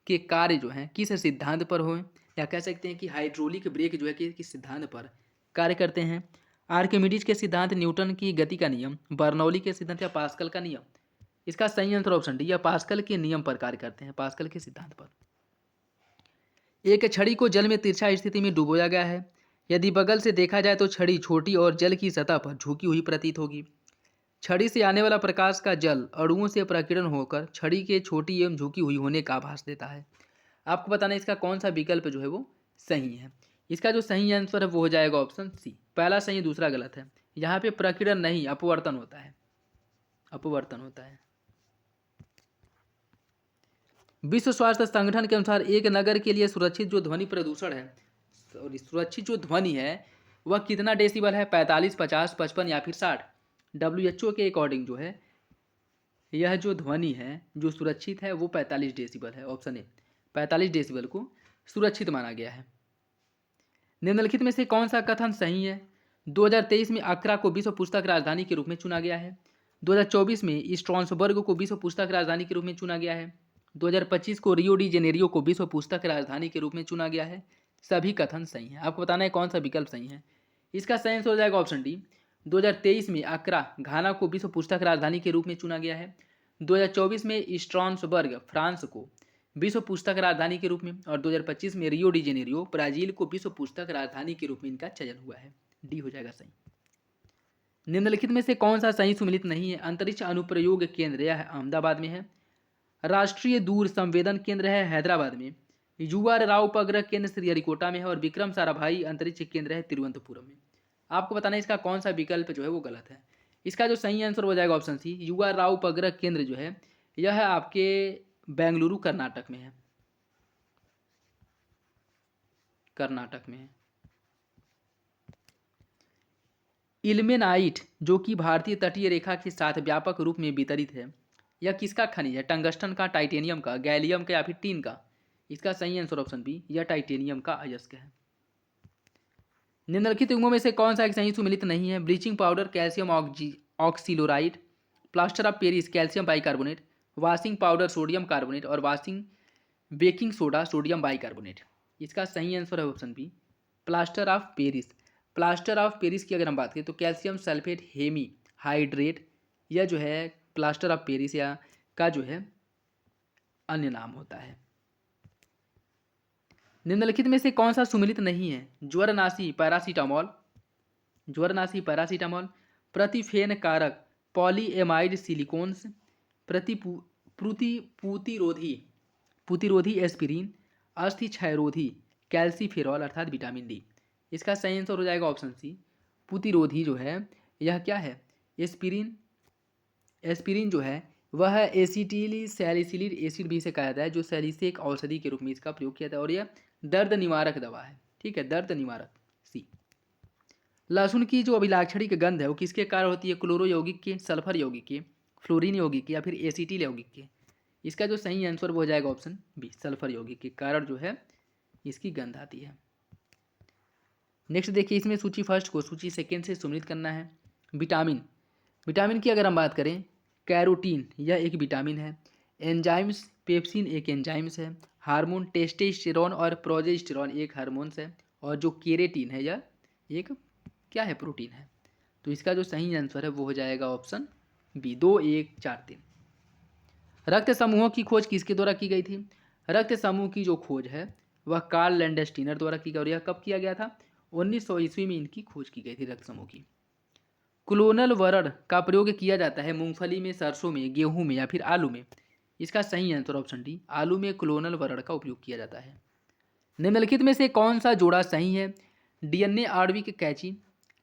S1: के कार्य जो हैं किस सिद्धांत पर हुए, या कह सकते हैं कि हाइड्रोलिक ब्रेक जो है किस सिद्धांत पर कार्य करते हैं? आर्किमिडीज के सिद्धांत, न्यूटन की गति का नियम, बर्नौली के सिद्धांत या पास्कल का नियम। इसका सही आंसर ऑप्शन डी, या पास्कल के नियम पर कार्य करते हैं, पास्कल के सिद्धांत पर। एक छड़ी को जल में तिरछा स्थिति में डुबोया गया है। यदि बगल से देखा जाए तो छड़ी छोटी और जल की सतह पर झुकी हुई प्रतीत होगी। छड़ी से आने वाला प्रकाश का जल अणुओं से प्रकीर्णन होकर छड़ी के छोटी एवं झुकी हुई होने का आभास देता है। आपको बताना है इसका कौन सा विकल्प जो है वो सही है। इसका जो सही आंसर है वो हो जाएगा ऑप्शन सी, पहला सही दूसरा गलत है। यहाँ पे प्रकीर्णन नहीं, अपवर्तन होता है, अपवर्तन होता है। विश्व स्वास्थ्य संगठन के अनुसार एक नगर के लिए सुरक्षित जो ध्वनि प्रदूषण है, सुरक्षित जो ध्वनि है वह कितना डेसिबल है? 45, 50, 55 या फिर 60। WHO के अकॉर्डिंग जो है यह जो ध्वनि है जो सुरक्षित है वो 45 डेसिबल है, ऑप्शन ए, 45 डेसिबल को सुरक्षित माना गया है। निम्नलिखित में से कौन सा कथन सही है? 2023 में अक्रा को विश्व पुस्तक राजधानी के रूप में चुना गया है। 2024 में स्ट्रासबर्ग को विश्व पुस्तक राजधानी के रूप में चुना गया है। 2025 को रियो डी जेनेरियो को विश्व पुस्तक राजधानी के रूप में चुना गया है। सभी कथन सही हैं। आपको बताना है कौन सा विकल्प सही है। इसका सही आंसर हो जाएगा ऑप्शन डी, 2023 में अक्रा घाना को विश्व पुस्तक राजधानी के रूप में चुना गया है। 2024 में स्ट्रासबर्ग फ्रांस को विश्व पुस्तक राजधानी के रूप में, और 2025 में रियो डी जेनेरियो ब्राजील को विश्व पुस्तक राजधानी के रूप में इनका चयन हुआ है। डी हो जाएगा सही। निम्नलिखित में से कौन सा सही सुमिलित नहीं है? अंतरिक्ष अनुप्रयोग केंद्र यह अहमदाबाद में है। राष्ट्रीय दूर संवेदन केंद्र है हैदराबाद में। युवा राव उपग्रह केंद्र श्रीहरिकोटा में है, और विक्रम साराभाई अंतरिक्ष केंद्र है तिरुवनंतपुरम में। आपको बताना है इसका कौन सा विकल्प जो है वो गलत है। इसका जो सही आंसर हो जाएगा ऑप्शन सी, युवा राव उपग्रह केंद्र जो है यह आपके बेंगलुरु कर्नाटक में है, कर्नाटक में है। इल्मेनाइट जो कि भारतीय तटीय रेखा के साथ व्यापक रूप में वितरित है, यह किसका खनिज है? टंगस्टन का, टाइटेनियम का, गैलियम का या फिर टीन का। इसका सही आंसर ऑप्शन बी, यह टाइटेनियम का अयस्क है। निम्नलिखित युग्मों में से कौन सा एक सही सुमिलित नहीं है? Bleaching powder calcium oxychloride, plaster of Paris calcium bicarbonate, washing powder sodium carbonate, और washing baking soda sodium bicarbonate. इसका सही आंसर है option B, plaster of Paris. Plaster of Paris की अगर हम बात करें तो कैल्शियम सल्फेट हेमी हाइड्रेट, यह जो है प्लास्टर ऑफ पेरिस या का जो है अन्य नाम होता है। निम्नलिखित में से कौन सा सुमेलित नहीं है? ज्वरनाशी पैरासीटामोल, ज्वरनाशी पैरासीटामोल, प्रतिफेन कारक पॉलीएमाइड सिलिकॉन्स, प्रतिपूतिरोधी प्रतिरोधी एस्पिरिन, अस्थि क्षयरोधी कैल्सीफेरॉल अर्थात विटामिन डी। इसका सही आंसर हो जाएगा ऑप्शन सी, प्रतिरोधी जो है यह क्या है? एस्पिरिन। एस्पिरिन जो है वह एसिटिली सैलिसिलिक एसिड भी से कहा जाता है, जो सैलिसिलिक औषधि के रूप में इसका प्रयोग किया जाता है और यह दर्द निवारक दवा है। ठीक है, दर्द निवारक। सी, लहसुन की जो अभिलाक्षणिक गंध है वो किसके कारण होती है? क्लोरो यौगिक के, सल्फर यौगिक के, फ्लोरीन यौगिक के या फिर एसिटिल यौगिक के। इसका जो सही आंसर वो हो जाएगा ऑप्शन बी, सल्फर यौगिक के कारण जो है इसकी गंध आती है। नेक्स्ट देखिए, इसमें सूची फर्स्ट को सूची सेकेंड से सुमिलित करना है। विटामिन, विटामिन की अगर हम बात करें, कैरोटीन यह एक विटामिन है। एंजाइम्स, पेप्सिन एक एंजाइम्स है। हार्मोन, टेस्टोस्टेरोन और प्रोजेस्टेरोन एक हार्मोन्स है। और जो केरेटिन है यह एक क्या है? प्रोटीन है। तो इसका जो सही आंसर है वो हो जाएगा ऑप्शन बी, 2, 1, 4, 3। रक्त समूहों की खोज किसके द्वारा की गई थी? रक्त समूह की जो खोज है वह कार्ल लैंडस्टीनर द्वारा की गई और यह कब किया गया था? 1900 ईस्वी में इनकी खोज की गई थी रक्त समूह की। क्लोनल वरण का प्रयोग किया जाता है मूंगफली में, सरसों में, गेहूं में या फिर आलू में। इसका सही आंसर ऑप्शन डी, आलू में क्लोनल वरण का उपयोग किया जाता है। निम्नलिखित में से कौन सा जोड़ा सही है? डीएनए आणविक कैंची,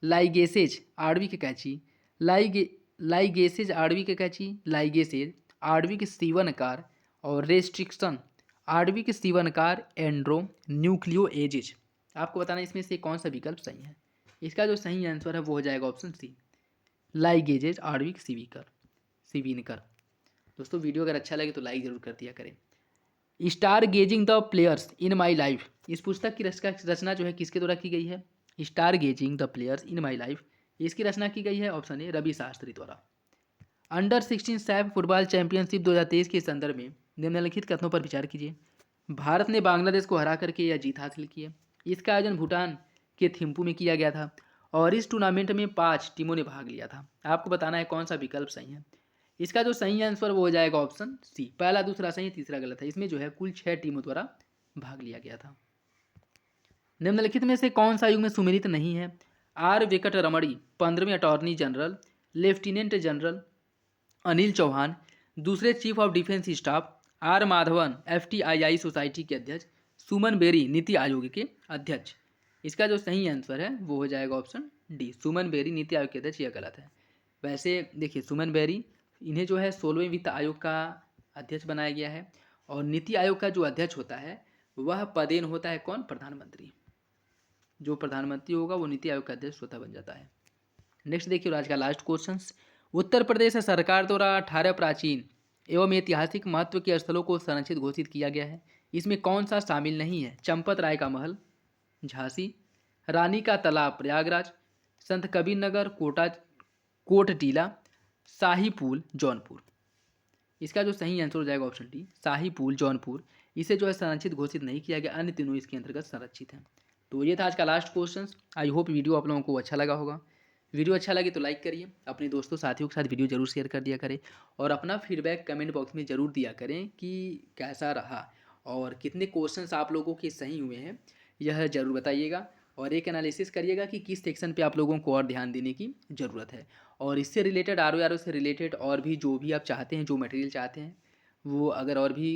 S1: लाइगेसेज आणविक कैंची, लाइगेसेज आणविक कैंची, लाइगेसेज आणविक सीवनकार और रेस्ट्रिक्शन आणविक सीवनकार एंड्रो न्यूक्लियोएजेज। आपको बताना इसमें से कौन सा विकल्प सही है। इसका जो सही आंसर है वो हो जाएगा ऑप्शन सी, लाइगेजेज आणविक सीविनकर। दोस्तों वीडियो अगर अच्छा लगे तो लाइक जरूर कर दिया करें। Stargazing the players in my life, इस पुस्तक की रचना जो है किसके द्वारा की गई है? Stargazing the players in my life, इसकी रचना की गई है ऑप्शन ए, रवि शास्त्री द्वारा। अंडर 16 सैफ फुटबॉल चैंपियनशिप 2023 के संदर्भ में निम्नलिखित कथनों पर विचार कीजिए। भारत ने बांग्लादेश को हरा करके यह जीत हासिल की है। इसका आयोजन भूटान के थिम्पू में किया गया था और इस टूर्नामेंट में 5 टीमों ने भाग लिया था। आपको बताना है कौन सा विकल्प सही है। इसका जो सही आंसर वो हो जाएगा ऑप्शन सी, पहला दूसरा सही तीसरा गलत है। इसमें जो है कुल 6 टीमों द्वारा भाग लिया गया था। निम्नलिखित में से कौन सा युग में सुमेलित नहीं है? आर वेंकटरमणी 15वें attorney general, lieutenant general Anil Chauhan, दूसरे chief of defence staff R Madhavan FTII society के अध्यक्ष, सुमन बेरी नीति आयोग के अध्यक्ष। इसका जो सही आंसर है वो हो जाएगा ऑप्शन डी, सुमन बेरी नीति आयोग के अध्यक्ष। यह गलत है। वैसे देखिए, सुमन बेरी इन्हें जो है 16वें वित्त आयोग का अध्यक्ष बनाया गया है और नीति आयोग का जो अध्यक्ष होता है वह पदेन होता है कौन? प्रधानमंत्री। जो प्रधानमंत्री होगा वो नीति आयोग का अध्यक्ष स्वतः बन जाता है। नेक्स्ट देखिए आज का लास्ट क्वेश्चन, उत्तर प्रदेश सरकार द्वारा 18 प्राचीन एवं ऐतिहासिक महत्व के स्थलों को संरक्षित घोषित किया गया है। इसमें कौन सा शामिल नहीं है? चंपत राय का महल झांसी, रानी का तालाब प्रयागराज, संत कबीर नगर कोट टीला, शाही पुल जौनपुर। इसका जो सही आंसर हो जाएगा ऑप्शन डी, शाही पुल जौनपुर। इसे जो है संरक्षित घोषित नहीं किया गया, अन्य तीनों इसके अंतर्गत संरक्षित हैं। तो ये था आज का last question. I hope video आप लोगों को अच्छा लगा होगा। वीडियो अच्छा लगे तो लाइक करिए, अपने दोस्तों साथियों के साथ वीडियो जरूर शेयर कर दिया करें और अपना फीडबैक कमेंट बॉक्स में ज़रूर दिया करें कि कैसा रहा और कितने क्वेश्चंस आप लोगों के सही हुए हैं, यह ज़रूर बताइएगा। और एक एनालिसिस करिएगा कि किस सेक्शन पे आप लोगों को और ध्यान देने की ज़रूरत है। और इससे रिलेटेड RO से रिलेटेड और भी जो भी आप चाहते हैं, जो मटेरियल चाहते हैं, वो अगर और भी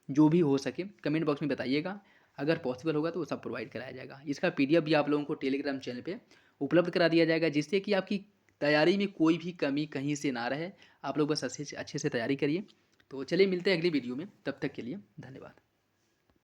S1: जो भी हो सके कमेंट बॉक्स में बताइएगा। अगर पॉसिबल होगा तो वो सब प्रोवाइड कराया जाएगा। इसका PDF भी आप लोगों को टेलीग्राम चैनल पे उपलब्ध करा दिया जाएगा, जिससे कि आपकी तैयारी में कोई भी कमी कहीं से ना रहे। आप लोग बस अच्छे से तैयारी करिए। तो चलिए मिलते हैं अगली वीडियो में, तब तक के लिए धन्यवाद।